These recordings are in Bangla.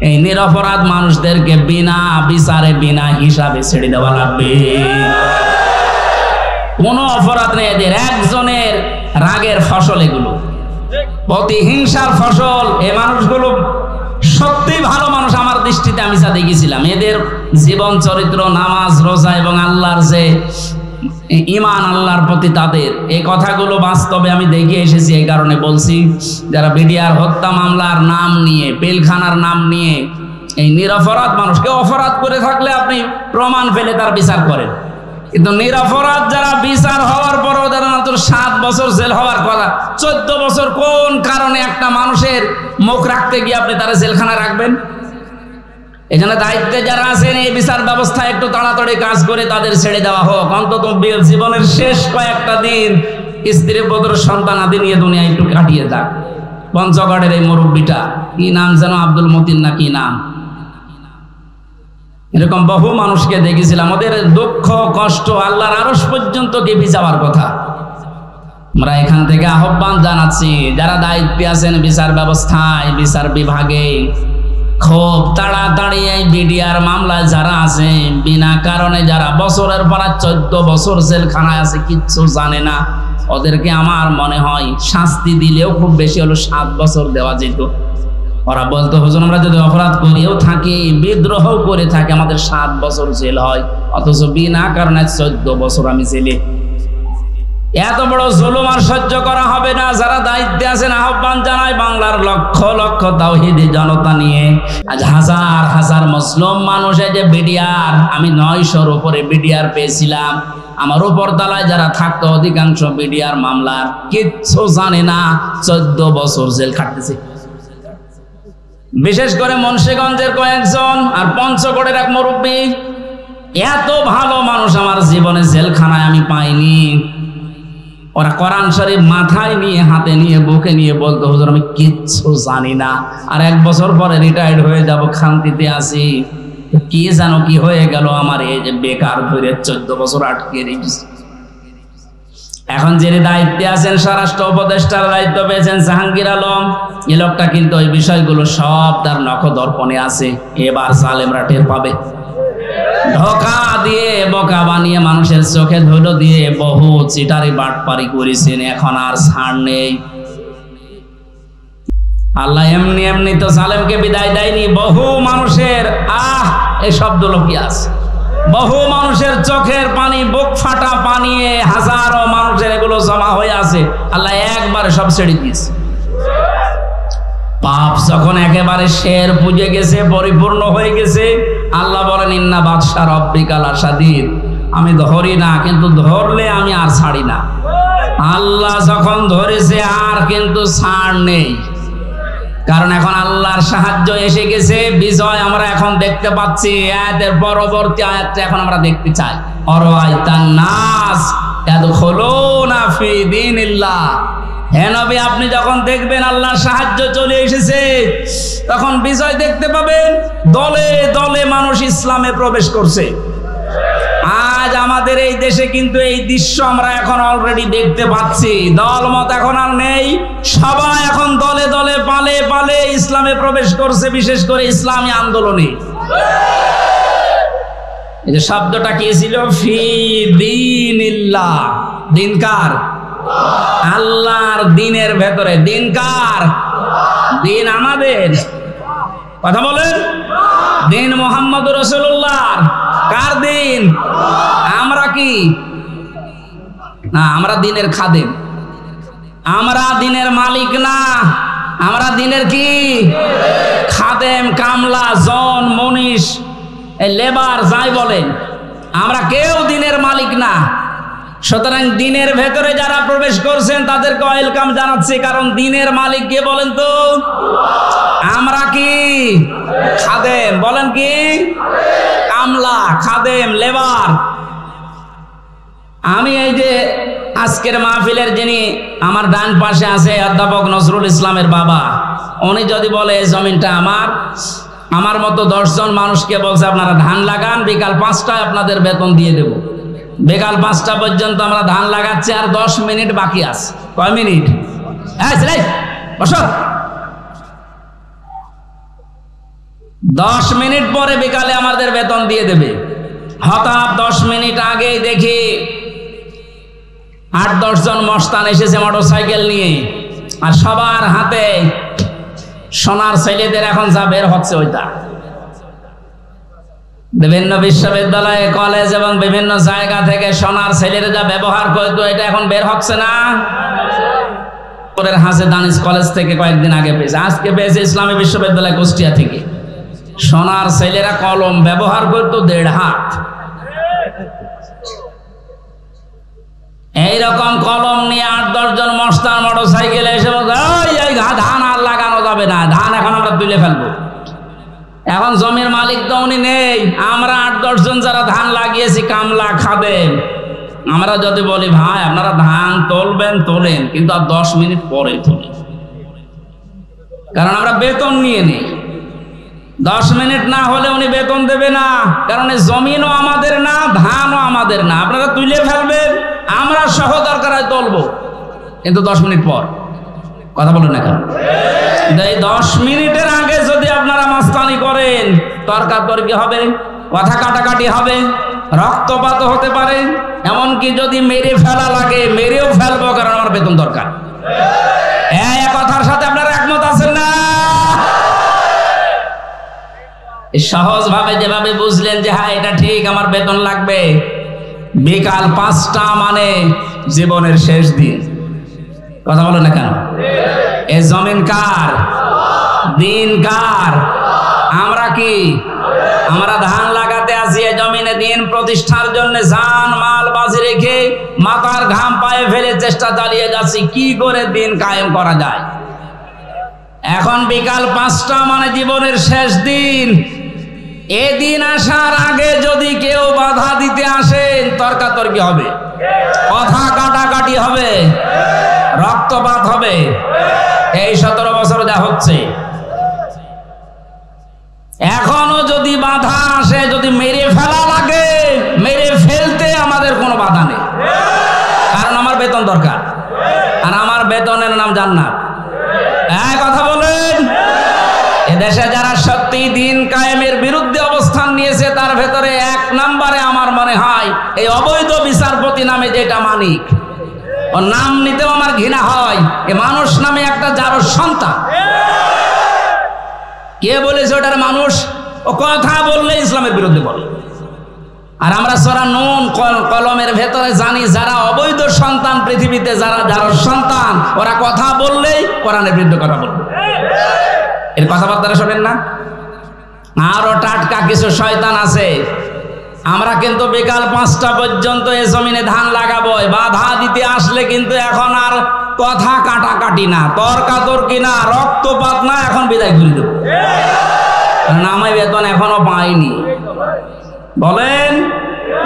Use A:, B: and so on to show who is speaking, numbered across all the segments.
A: এই নিরপরাধ মানুষদেরকে বিনা বিচারে বিনা হিসাবে ছেড়ে দেওয়া লাগবে। কোনো অপরাধ নেই এদের, একজনের রাগের ফসল এগুলো, প্রতিহিংসার ফসল। এ মানুষগুলো সত্যি ভালো মানুষ আমার দৃষ্টিতে, আমি যা দেখেছিলাম এদের জীবন চরিত্র, নামাজ রোজা এবং আল্লাহর যে ঈমান আল্লাহর প্রতি তাদের, এই কথাগুলো বাস্তবে আমি দেখে এসেছি। এই কারণে বলছি, যারা বিডিআর হত্যা মামলার নাম নিয়ে, পিলখানার নাম নিয়ে এই নিরপরাধ মানুষকে, অপরাধ করে থাকলে আপনি প্রমাণ পেলে তার বিচার করেন, কিন্তু নিরপরাধ যারা বিচার হওয়ার পরও তারা মাত্র 7 বছর জেল হওয়ার কথা, 14 বছর কোন কারণে একটা মানুষের মুখ রাখতে গিয়ে আপনি তারা জেলখানা রাখবেন? এখানে দায়িত্বে যারা আছেন এই বিচার ব্যবস্থা একটু তাড়াতাড়ি কাজ করে তাদের ছেড়ে দেওয়া হোক। অন্তত জীবনের শেষ কয়েকটা দিন স্ত্রী পুত্র সন্তান আদি নিয়ে দুনিয়া একটু কাটিয়ে যাক। পঞ্চগড়ের এই মুরব্বীটা, কি নাম যেন, আব্দুল মতিন না কি নাম, এরকম বহু মানুষকে দেখেছিলাম। ওদের দুঃখ কষ্ট আল্লাহর আরশ পর্যন্ত কেঁপে যাওয়ার কথা। আমরা এখান থেকে আহ্বান জানাচ্ছি, যারা দায়িত্বে আছেন বিচার ব্যবস্থায়, বিচার বিভাগে, খুব তাড়াতাড়ি এই বিডিআর মামলায় যারা আছে, বিনা কারণে যারা বছরের পর 14 বছর জেলখানায় আছে, কিচ্ছু জানে না, ওদেরকে আমার মনে হয় শাস্তি দিলেও খুব বেশি হলো 7 বছর দেওয়া যেত। ওরা বলতো, হুজুর আমরা যদি অপরাধ করেও থাকি, বিদ্রোহ করে থাকি, আমাদের 7 বছর জেল হয়, অথচ বিনা কারণে 14 বছর আমি জেলে। এত বড় জুলুম আর সহ্য করা হবে না। যারা দায়িত্বে আছেন আহ্বান জানায়, বাংলার লক্ষ লক্ষ তাওহীদি জনতা নিয়ে আজ হাজার হাজার মুসলিম মানুষে যে বিডিআর, আমি 900-র উপরে বিডিআর পেয়েছিলাম, আমার উপর তলায় যারা থাকতো অধিকাংশ বিডিআর মামলার কিচ্ছু জানে না, 14 বছর জেল খাটতেছে। বিশেষ করে মুন্সিগঞ্জের কয়েকজন আর পঞ্চগড়ের এক মুরব্বী, এত ভালো মানুষ আমার জীবনে জেলখানায় আমি পাইনি। ওরা কোরআন শরীফ মাথায় নিয়ে, হাতে নিয়ে, বুকে নিয়ে বলতো, হুজুর আমি কিচ্ছু জানি না, আর 1 বছর পরে রিটায়ার্ড হয়ে যাব, শান্তিতে আছি, কি জানো কি হয়ে গেল আমার, এই যে বেকার ধরে 14 বছর আটকে রেখেছি। এখন যিনি দায়িত্বে আছেন, স্বরাষ্ট্র উপদেষ্টার দায়িত্ব পেয়েছেন জাহাঙ্গীর আলম, এই লোকটা কিন্তু ওই বিষয়গুলো সব তার নখদর্পণে আছে। এবার জালেমরা টের পাবে। ধোঁকা দিয়ে, বোকা বানিয়ে, মানুষের চোখে ধুলো দিয়ে বহু চিটারি বাটপারি করেছেন, এখন আর ছাড় নেই। আল্লাহ এমনি এমনি তো জালেমকে বিদায় দেয়নি। বহু মানুষের এই শব্দগুলো কি আছে, বহু মানুষের চোখের পানি, বুক ফাটা পানি, হাজারো মানুষের এগুলো জমা হয়ে আছে, আল্লাহ একবারে সব ছেড়ে দিয়েছে। পাপ যখন একেবারে শের পুজে গেছে, পরিপূর্ণ হয়ে গেছে, আল্লাহ বলেন, ইন্না বাদশা রব্বিকা লাশাদীদ, আমি ধরি না, কিন্তু ধরলে আমি আর ছাড়ি না। আল্লাহ যখন ধরেছে আর কিন্তু ছাড় নেই, কারণ এখন আল্লাহর সাহায্য এসে গেছে, বিজয় আমরা এখন দেখতে পাচ্ছি। আয়াতের পরবর্তী আয়াতটা এখন আমরা দেখতে চাই, অরাআইতান নাস ইয়াদখুলুনা ফি দীনিল্লাহ। হে নবী, আপনি যখন দেখবেন আল্লাহর সাহায্য চলে এসেছে, তখন বিজয় দেখতে পাবেন, দলে দলে মানুষ ইসলামে প্রবেশ করছে। আজ আমাদের এই দেশে কিন্তু এই দৃশ্য আমরা এখন অলরেডি দেখতে পাচ্ছি। দলমত এখন আর নেই, সবাই এখন দলে দলে পালে পালে ইসলামে প্রবেশ করছে, বিশেষ করে ইসলামী আন্দোলনে। এই যে শব্দটা কি ছিল, ফি দীনিল্লাহ, দিন কার? আল্লাহর দিনের ভেতরে। দিন কার? দিন আমাদের। কথা বলেন, দিন মুহাম্মদুর রাসূলুল্লাহর। কার দিন? আমরা কি না, আমরা দিনের খাদেম, আমরা দিনের মালিক না, আমরা দিনের কি খাদেম, কামলা, জন, মনীষ, লেবার যাই বলেন, আমরা কেউ দিনের মালিক না। সুতরাং দিনের ভেতরে যারা প্রবেশ করছেন তাদেরকে ওয়েলকাম জানাচ্ছি, কারণ দিনের মালিক কে বলেন তো? আমরা কি খাদেম, বলেন কি কামলা, খাদেম, লেবার। আমি এই যে আজকের মাহফিলের যিনি আমার ডান পাশে আছে, অধ্যাপক নজরুল ইসলামের বাবা, উনি যদি বলে এই জমিনটা আমার মতো 10 জন মানুষকে বলছে আপনারা ধান লাগান, বিকাল 5টায় আপনাদের বেতন দিয়ে দেব। বিকাল 5টা পর্যন্ত আমরা ধান লাগাচ্ছি, আর 10 মিনিট বাকি আছে। কয় মিনিট? বসো। 10 মিনিট পরে বিকালে আমাদের বেতন দিয়ে দেবে। হঠাৎ 10 মিনিট আগেই দেখি 8-10 জন মস্তান এসেছে মোটরসাইকেল নিয়ে, আর সবার হাতে সোনার ছেলেদের এখন যা বের হচ্ছে ওইটা। বিভিন্ন বিশ্ববিদ্যালয়, কলেজ এবং বিভিন্ন জায়গা থেকে সোনার ছেলেরা যা ব্যবহার করতো এটা এখন বের হচ্ছে না। হাসে দানিশ কলেজ থেকে কয়েকদিন আগে পেয়েছে, আজকে পেয়েছে ইসলামী বিশ্ববিদ্যালয় কুষ্টিয়া থেকে। সোনার ছেলেরা কলম ব্যবহার করতো 1.5 হাত। এইরকম কলম নিয়ে 8-10 জন মস্তান মোটরসাইকেলে এসে বলছে, এই ধান আর লাগানো যাবে না, ধান এখন আমরা তুলে ফেলবো। এখন জমির মালিক তো উনি নেই, আমরা 8-10 জন যারা ধান লাগিয়েছি কামলা খাদেম, আমরা যদি বলি ভাই আপনারা ধান তুলবেন তোলেন, কিন্তু আর 10 মিনিট পরে তুলি, কারণ আমরা বেতন নিয়ে নিই। 10 মিনিট না হলে উনি বেতন দেবে না, কারণ এই জমিনও আমাদের না, ধানও আমাদের না। আপনারা তুলে ফেলবেন, আমরা সহ দরকার হয় তুলবো, কিন্তু 10 মিনিট পর। কথা বলেন না কেন? এই 10 মিনিটের আগে যদি আপনারা মাস্তানি করেন, তর্কাতর্কি হবে, কথা কাটাকাটি হবে, রক্তপাত হতে পারে, এমনকি যদি মেরে ফেলা লাগে মেরেও ফেলবো, কারণ আমার বেতন দরকার। এই কথার সাথে আপনারা একমত আছেন না? সহজ ভাবে যেভাবে বুঝলেন যে হ্যাঁ এটা ঠিক, আমার বেতন লাগবে, বিকাল 5টা মানে জীবনের শেষ দিন। কথা বলো না কেন? এ জমিন কার? দিন কার? আমরা কি? আমরা ধান লাগাতে আসি এই জমিনে, দিন প্রতিষ্ঠার জন্য জান মাল বাজি রেখে মাথার ঘাম পায়ে ফেলে চেষ্টা চালিয়ে যাচ্ছি কি করে দিন কায়েম করা যায়। এখন বিকাল 5টা মানে জীবনের শেষ দিন। এদিন আসার আগে যদি কেউ বাধা দিতে আসেন, তর্কাতর্কি হবে, কথা কাটাকাটি হবে, রক্তপাত হবে। এই 17 বছর যা হচ্ছে, এখনো যদি বাধা আসে, যদি মেরে ফেলা লাগে মেরে ফেলতে আমাদের কোনো বাধা নেই, কারণ আমার বেতন দরকার, আর আমার বেতনের নাম জান্নাত। এই কথা বলেন। এদেশে যারা সত্যি দিন কায়েমের বিরুদ্ধে অবস্থান নিয়েছে, তার ভেতরে 1 নম্বরে আমার মনে হয় এই অবৈধ বিচারপতি নামে যেটা মানিক, ওর নাম নিতেও আমার ঘৃণা হয়। এ মানুষ নামে একটা যার সন্তান। কে বলেছে ওটার মানুষ? ও কথা বললে ইসলামের বিরুদ্ধে বলে। আর আমরা সূরা নূন কলমের ভেতরে জানি যারা অবৈধ সন্তান পৃথিবীতে, যারা সন্তান, ওরা কথা বললেই কোরআনের বিরুদ্ধে কথা বলবে। এর কথাবার্তা শোনেন না? আরো টাটকা কিছু শয়তান আছে। আমরা কিন্তু বিকাল 5টা পর্যন্ত এই জমিনে ধান লাগাবো, বাধা দিতে আসলে কিন্তু এখন আর কথা কাটাকাটি না, তর্কাতর্কি না, রক্তপাত না, এখন বিদায় করে দেবো। নামাই বেতন এখনো পাইনি, বলেন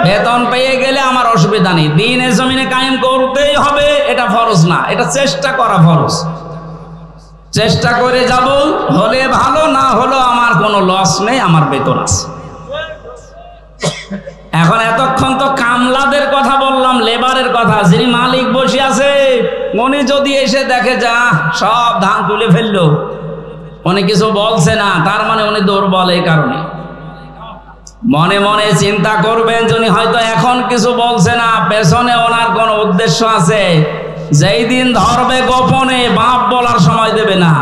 A: বেতন পেয়ে গেলে আমার অসুবিধা নেই, দিন এই জমিনে কায়েম করতেই হবে, এটা ফরজ না, এটা চেষ্টা করা ফরজ। চেষ্টা করে যাব, হলে ভালো, না হলো আমার কোনো লস নেই, আমার বেতন আছে। এখন এতক্ষণ তো কামলাদের কথা বললাম, লেবারের কথা। যিনি মালিক বসে আছে, উনি যদি এসে দেখে যা সব ধান তুলে ফেললো, উনি কিছু বলছে না, তার মানে উনি দুর্বল। এই কারণে মনে মনে চিন্তা করবেন, যিনি হয়তো এখন কিছু বলছে না, পেছনে ওনার কোন উদ্দেশ্য আছে। যেই দিন ধরবে গোপনে, বাপ বলার সময় দেবে না।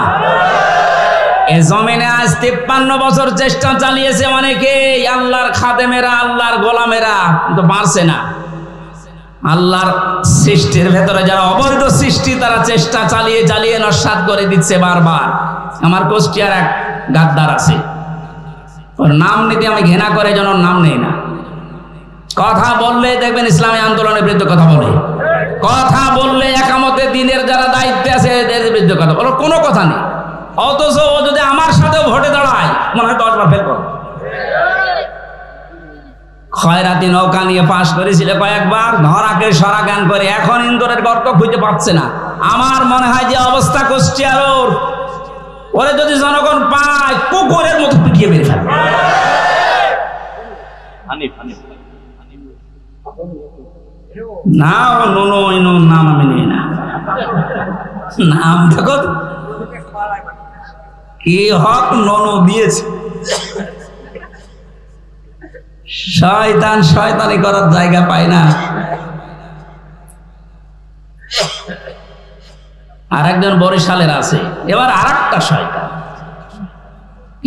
A: এ জমিনে আজ 53 বছর চেষ্টা চালিয়েছে অনেকে, আল্লাহর খাদেমেরা, আল্লাহর গোলামেরা, কিন্তু পারছে না। আল্লাহর সৃষ্টির ভেতরে যারা অবৈধ সৃষ্টি, তারা চেষ্টা চালিয়ে চালিয়ে নস্যাৎ করে দিচ্ছে বারবার। আমার কুষ্টিয়ার এক গাদ্দার আছে, ওর নাম নিতে আমি ঘৃণা করে, যেন নাম নেই না। কথা বললে দেখবেন ইসলামী আন্দোলনের বিরুদ্ধে কথা বলে, কথা বললে একামতে দিনের যারা দায়িত্বে আছে এদের বিরুদ্ধে কথা বলে, কোনো কথা নেই। অথচ ও যদি আমার সাথেও ভোটে দাঁড়ায়, মনে হয় 10 বার ফেল করবে। খয়রাতি নৌকা নিয়ে পাশ করেছিল কয়েকবার, ধরাকে সরা জ্ঞান করে, এখন ইন্দোরের গর্ত খুঁজে পাচ্ছে না। আমার মনে হয় যে অবস্থা কুষ্টিয়ার, ওরে যদি জনগণ পায়, কুকুরের মতো পিটিয়ে মেরে ফেলবে। না, ও নুনো নাম আমি নিই না, নাম দেখো কি হক ননু দিয়েছে। শয়তান শয়তানি করার জায়গা পায় না। আর একজন বরিশালের আছে, এবার আর একটা শয়তান,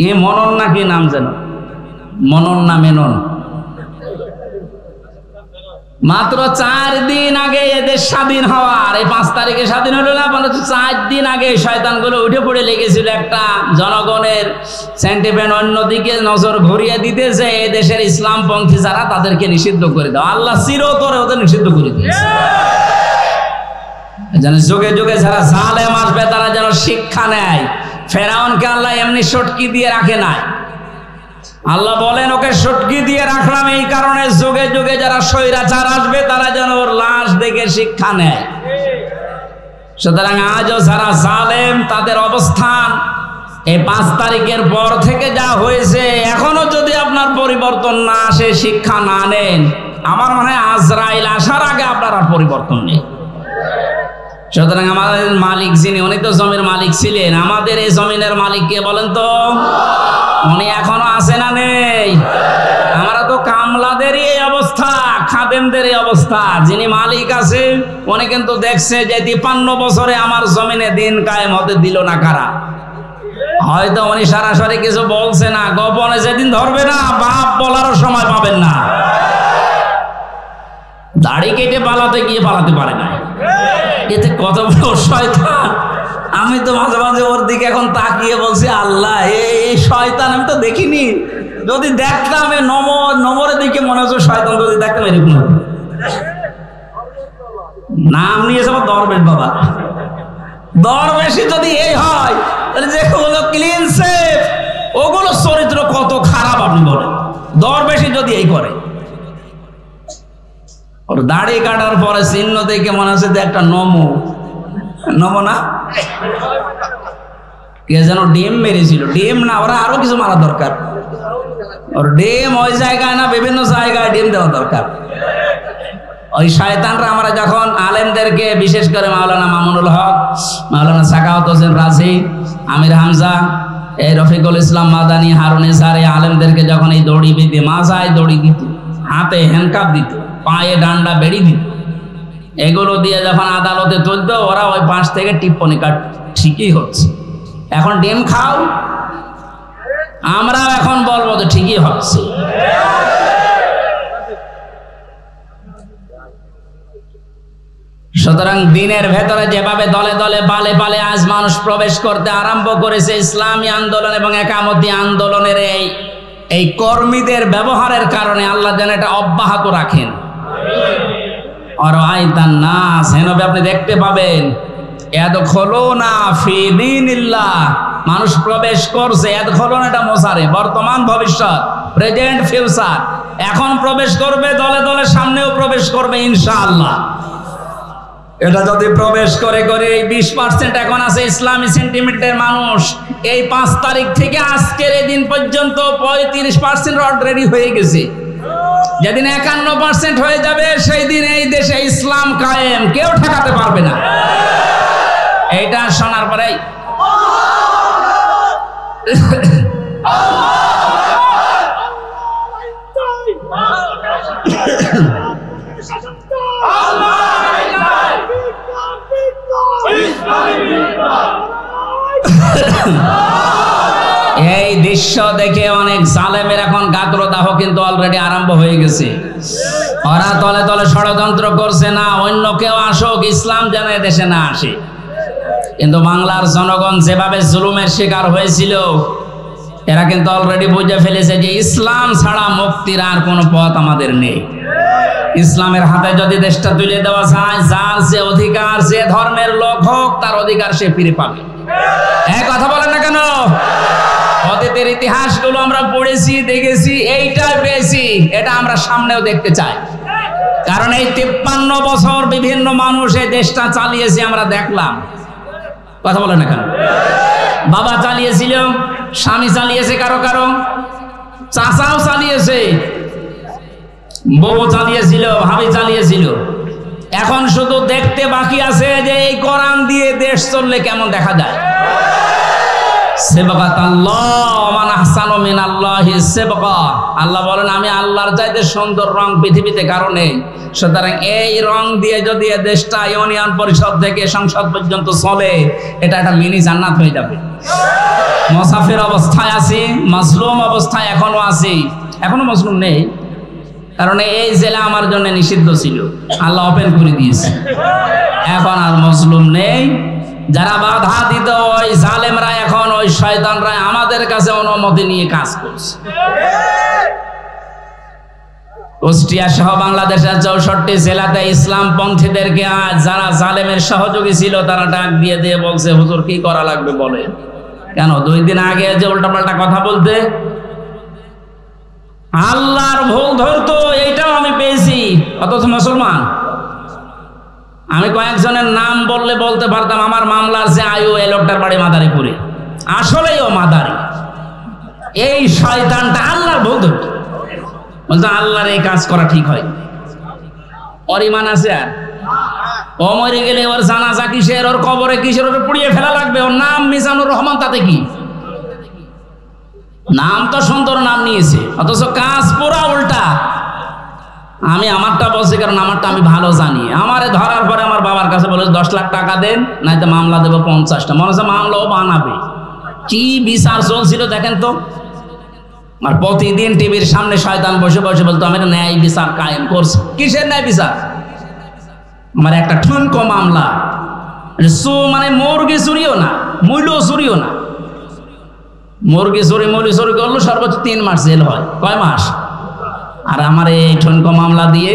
A: এ মনন না কি নাম যেন, মনন না মেনন, মাত্র 4 দিন আগে এদের স্বাধীন হওয়ার, এই 5 তারিখে স্বাধীন হলো না, 4 দিন আগে শয়তানগুলো উঠে পড়ে লেগেছিল একটা জনগণের সেন্টিমেন্ট অন্যদিকে নজর ঘুরিয়ে দিতেছে, এই দেশের ইসলামপন্থী যারা তাদেরকে নিষিদ্ধ করে দাও। আল্লাহ চিরতরে ওদের নিষিদ্ধ করে দিয়েছে, যেন যুগে যুগে যারা জালেম আসবে তারা যেন শিক্ষা নেয়। ফেরাউনকে আল্লাহ এমনি সটকি দিয়ে রাখে নাই, আল্লাহ বলেন ওকে সটকি দিয়ে রাখলাম এই কারণে যুগে যুগে যারা স্বৈরাচার আসবে তারা যেন ওর লাশ দেখে শিক্ষা নেয়। সুতরাং আজও যারা জালেম তাদের অবস্থান এই 5 তারিখের পর থেকে যা হয়েছে, এখনো যদি আপনার পরিবর্তন না আসে, শিক্ষা না নেন, আমার মনে হয় আজরাইল আসার আগে আপনার আর পরিবর্তন নেই। সুতরাং আমাদের মালিক যিনি, উনি তো জমির মালিক ছিলেন, আমাদের এই জমিনের মালিক কে বলেন তো? উনি এখনো আছে না নেই? আমরা তো কামলাদেরই এই অবস্থা, খাদেমদের এই অবস্থা। যিনি মালিক আছে উনি কিন্তু দেখছে যে 53 বছরে আমার জমিনে দিন কায়েম হতে দিল না কারা। হয়তো উনি সরাসরি কিছু বলছে না, গোপনে যেদিন ধরবে না বাপ বলারও সময় পাবেন না। দাড়ি কেটে পালাতে গিয়ে পালাতে পারে না, এতে কত বড় শয়তান। আমি তো মাঝে মাঝে ওর দিকে এখন তাকিয়ে বলছি, আল্লাহ এই শয়তান আমি তো দেখিনি, যদি দেখতাম এই নমরের দিকে মনে হচ্ছে শয়তান, যদি দেখতাম এরকম নাম নিয়েছে আমার দরবেশ বাবা। দরবেশই যদি এই হয় তাহলে যেগুলো ক্লিন সেফ ওগুলো চরিত্র কত খারাপ আপনি বলেন। দরবেশই যদি এই করে, ওর দাড়ি কাটার পরে চিহ্ন দেখে মনে হচ্ছে যে একটা নমো না, কে যেন ডিম মেরেছিল, ডিম না, ওরা আরো কিছু মারা দরকার। ওর ডিম ওই জায়গায় না, বিভিন্ন জায়গায় ডিম দেওয়া দরকার। ওই শয়তানরা আমরা যখন আলেমদেরকে, বিশেষ করে মাওলানা মামুনুল হক, মাওলানা সাখাওয়াত হোসেন রাজি, আমির হামজা, এই রফিকুল ইসলাম মাদানী, হারুন ইসহার, এই আলেমদেরকে যখন এই দড়ি বেঁধে, মাথায় দড়ি দিত, হাতে হ্যান্ডকাপ দিত, পায়ে ডান্ডা বেড়ি দিত, এগুলো দিয়ে যখন আদালতে তুলতো, ওরা ওই পাশ থেকে টিপ্পনি কাট, ঠিকই হচ্ছে, এখন ডিম খাও, আমরাও এখন বলবো তো ঠিকই হচ্ছে। সুতরাং দিনের ভেতরে যেভাবে দলে দলে পালে পালে আজ মানুষ প্রবেশ করতে আরম্ভ করেছে, ইসলামী আন্দোলন এবং একামতি আন্দোলনের এই কর্মীদের ব্যবহারের কারণে আল্লাহ যেন এটা অব্যাহত রাখেন। আর আইতান নাস, হেনবে আপনি দেখতে পাবেন, ইয়াদখুলুনা ফি দীনিল্লাহ, মানুষ প্রবেশ করছে। ইয়াদখুলুনা এটা মোসারে, বর্তমান ভবিষ্যৎ, প্রেজেন্ট ফিউচার, এখন প্রবেশ করবে, দলে দলে সামনেও প্রবেশ করবে ইনশাআল্লাহ। এটা যদি প্রবেশ করে করে এই 20% এখন আছে ইসলামী সেন্টিমেন্টের মানুষ, এই 5 তারিখ থেকে আজকের এই দিন পর্যন্ত 35% অলরেডি হয়ে গেছে। যেদিন 51% হয়ে যাবে সেই দিন এই দেশে ইসলাম কায়েম, কেউ ঠেকাতে পারবে না। এইটা শোনার পরেই এই দৃশ্য দেখে অনেক জালেমের এখন গাত্রদাহ কিন্তু অলরেডি আরম্ভ হয়ে গেছে। ওরা তলে তলে ষড়যন্ত্র করছে, না অন্য কেউ আসুক, ইসলাম যেন দেশে না আসে। কিন্তু বাংলার জনগণ যেভাবে জুলুমের শিকার হয়েছিল, এরা কিন্তু অলরেডি বুঝে ফেলেছে যে ইসলাম ছাড়া মুক্তির আর কোনো পথ আমাদের নেই। ইসলামের হাতে যদি দেশটা তুলে দেওয়া যায়, যার যে অধিকার, যে ধর্মের লোক হোক, তার অধিকার সে ফিরে পাবে। এক কথা বলেন না কেন? অতীতের ইতিহাসগুলো আমরা পড়েছি, দেখেছি, এইটাই পেয়েছি, এটা আমরা সামনেও দেখতে চাই। কারণ এই 53 বছর বিভিন্ন মানুষ এই দেশটা চালিয়েছে, আমরা দেখলাম। কথা বলেন না কেন? বাবা চালিয়েছিল, স্বামী চালিয়েছে, কারো কারো চাচাও চালিয়েছে, বউ চালিয়েছিল, ভাবি চালিয়েছিল। এখন শুধু দেখতে বাকি আছে যে এই কোরআন দিয়ে দেশ চললে কেমন দেখা যায়। সিবগাতাল্লাহ ওয়া মান আহসানু মিনাল্লাহি সিবগা। আল্লাহ বলেন আমি আল্লাহর চাইতে সুন্দর রং পৃথিবীতে কারো নেই। সুতরাং এই রং দিয়ে যদি এই দেশটা ইউনিয়ন পরিষদ থেকে সংসদ পর্যন্ত চলে, এটা একটা মিনি জান্নাত হয়ে যাবে। মুসাফির অবস্থায় আছি, মাজলুম অবস্থায় এখনো আছি, এখনো মাজলুম নেই, কারণ এই জেলা আমার জন্য নিষিদ্ধ ছিল, আল্লাহ ওপেন করে দিয়েছে, এখন আর মাজলুম নেই। যারা বাধা দিত ওই জালেমরা, এখন ওই শয়তানরা আমাদের কাছে অনুমতি নিয়ে কাজ করছে। কুষ্টিয়া সহ বাংলাদেশের 64 জেলাতে ইসলামপন্থীদেরকে আজ যারা জালেমের সহযোগী ছিল তারা ডাক দিয়ে দিয়ে বলছে, হুজুর কি করা লাগবে বলে। কেন 2 দিন আগে যে উল্টাপাল্টা কথা বলতে আল্লাহর ভুল ধরতো, এইটাও আমি পেয়েছি, অথচ মুসলমান। আমি কয়েকজনের নাম বললে বলতে পারতাম, আমার মামলার যে আয়ু এই লোকটার বাড়ি মাদারীপুরে, আসলেই ও মাদারি। এই শয়তানটা আল্লাহর ভুল ধরতো, বলতো আল্লাহর এই কাজ করা ঠিক হয়। ওর ইমান আছে আর ও মরে গেলে ওর জানাজা কিসের, ওর কবরে কিসের, ওর পুড়িয়ে ফেলা লাগবে। ওর নাম মিজানুর রহমান, তাতে কি? নাম তো সুন্দর নাম নিয়েছে, অথচ কাজ পুরা উল্টা। আমি আমারটা বলছি কারণ আমারটা আমি ভালো জানি। আমারে ধরার পরে আমার বাবার কাছে বলে 10 লাখ টাকা দেন, নাইতো মামলা দেবো 50টা। মনে হচ্ছে মামলাও বানাবে। কি বিচার চলছিল দেখেন তো। আর প্রতিদিন টিভির সামনে শয়তান বসে বসে বলতো আমি ন্যায় বিচার কায়েম করছি। কিসের ন্যায় বিচার? আমার একটা ঠুনকো মামলা, মানে মুরগি চুরিও না, মূল্য চুরিও না। মুরগি চুরি মূল্য চুরি করলো সর্বোচ্চ 3 মাস জেল হয়। কয় মাস? আর আমার এই ঠুনকো মামলা দিয়ে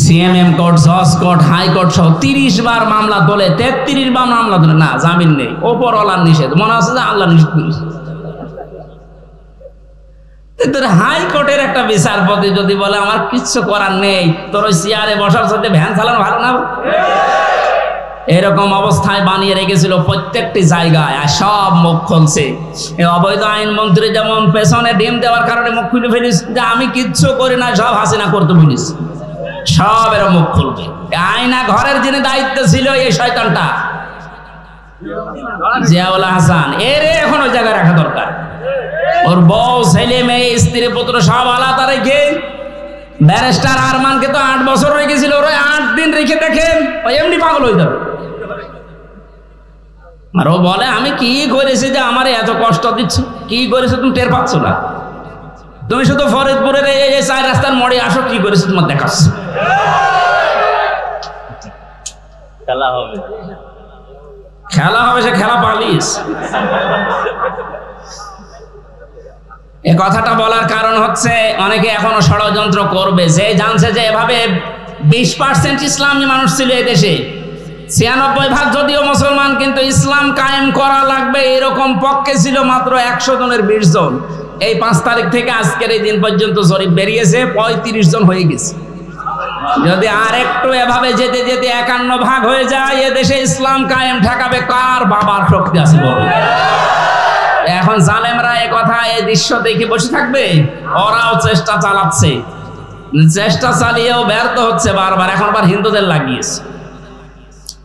A: সিএমএম কোর্ট, জজ কোর্ট, হাইকোর্ট সহ 30 বার মামলা তোলে, 33 বার মামলা তোলে, না জামিন নেই, ওপরওয়ালার নিষেধ। মনে হচ্ছে যে আল্লাহ নিষেধ করেছে। হাইকোর্টের একটা বিচারপতি যদি বলে আমার কিচ্ছু করার নেই, তোর ওই চেয়ারে বসার সাথে ভ্যান চালানো ভালো না? এরকম অবস্থায় বানিয়ে রেখেছিল প্রত্যেকটি জায়গায়, আর সব মুখ খুলছে। অবৈধ আইন মন্ত্রী যেমন পেছনে ডিম দেওয়ার কারণে মুখ খুলে ফেলিস যে আমি কিচ্ছু করি না, সব হাসিনা করতে ফেলিস, সব এরা মুখ খুলবে। আয়না ঘরের যিনি দায়িত্ব ছিল এই শয়তানটা জিয়াউল হাসান, এর এখন ওই জায়গায় রাখা দরকার। ওর বউ, ছেলে, মেয়ে, স্ত্রী, পুত্র সব আলাদা রেখে, ব্যারিস্টার আরমানকে তো 8 বছর রেখেছিল, ওরা 8 দিন রেখে দেখেন ওই এমনি পাগল হয়ে যাবে। আর ও বলে আমি কি করেছি যে আমার এত কষ্ট দিচ্ছ, কি করেছো তুমি টের পাচ্ছ না, তুমি শুধু ফরিদপুরের এই 4 রাস্তার মোড়ে আসো, কি করেছো তোমার দেখাচ্ছ। খেলা হবে, খেলা হবে, সে খেলা পালিস। এই কথাটা বলার কারণ হচ্ছে অনেকে এখনো ষড়যন্ত্র করবে, যে জানছে যে এভাবে 20% ইসলামী মানুষ ছিল এই দেশে, 96% যদিও মুসলমান, কিন্তু ইসলাম কায়েম করা লাগবে এরকম পক্ষে ছিল মাত্র 100 জনের 20 জন। এই 5 তারিখ থেকে আজকের এই দিন পর্যন্ত জরিপ বেরিয়েছে 35 জন হয়ে গেছে। যদি আর একটু এভাবে যেতে যেতে 51 হয়ে যায়, এ দেশে ইসলাম কায়েম ঠেকাবে কার বাবার শক্তি আছে বলে। এখন জালেমরা এই কথা, এই দৃশ্য দেখে বসে থাকবে? ওরাও চেষ্টা চালাচ্ছে, চেষ্টা চালিয়েও ব্যর্থ হচ্ছে বারবার। এখন আবার হিন্দুদের লাগিয়েছে,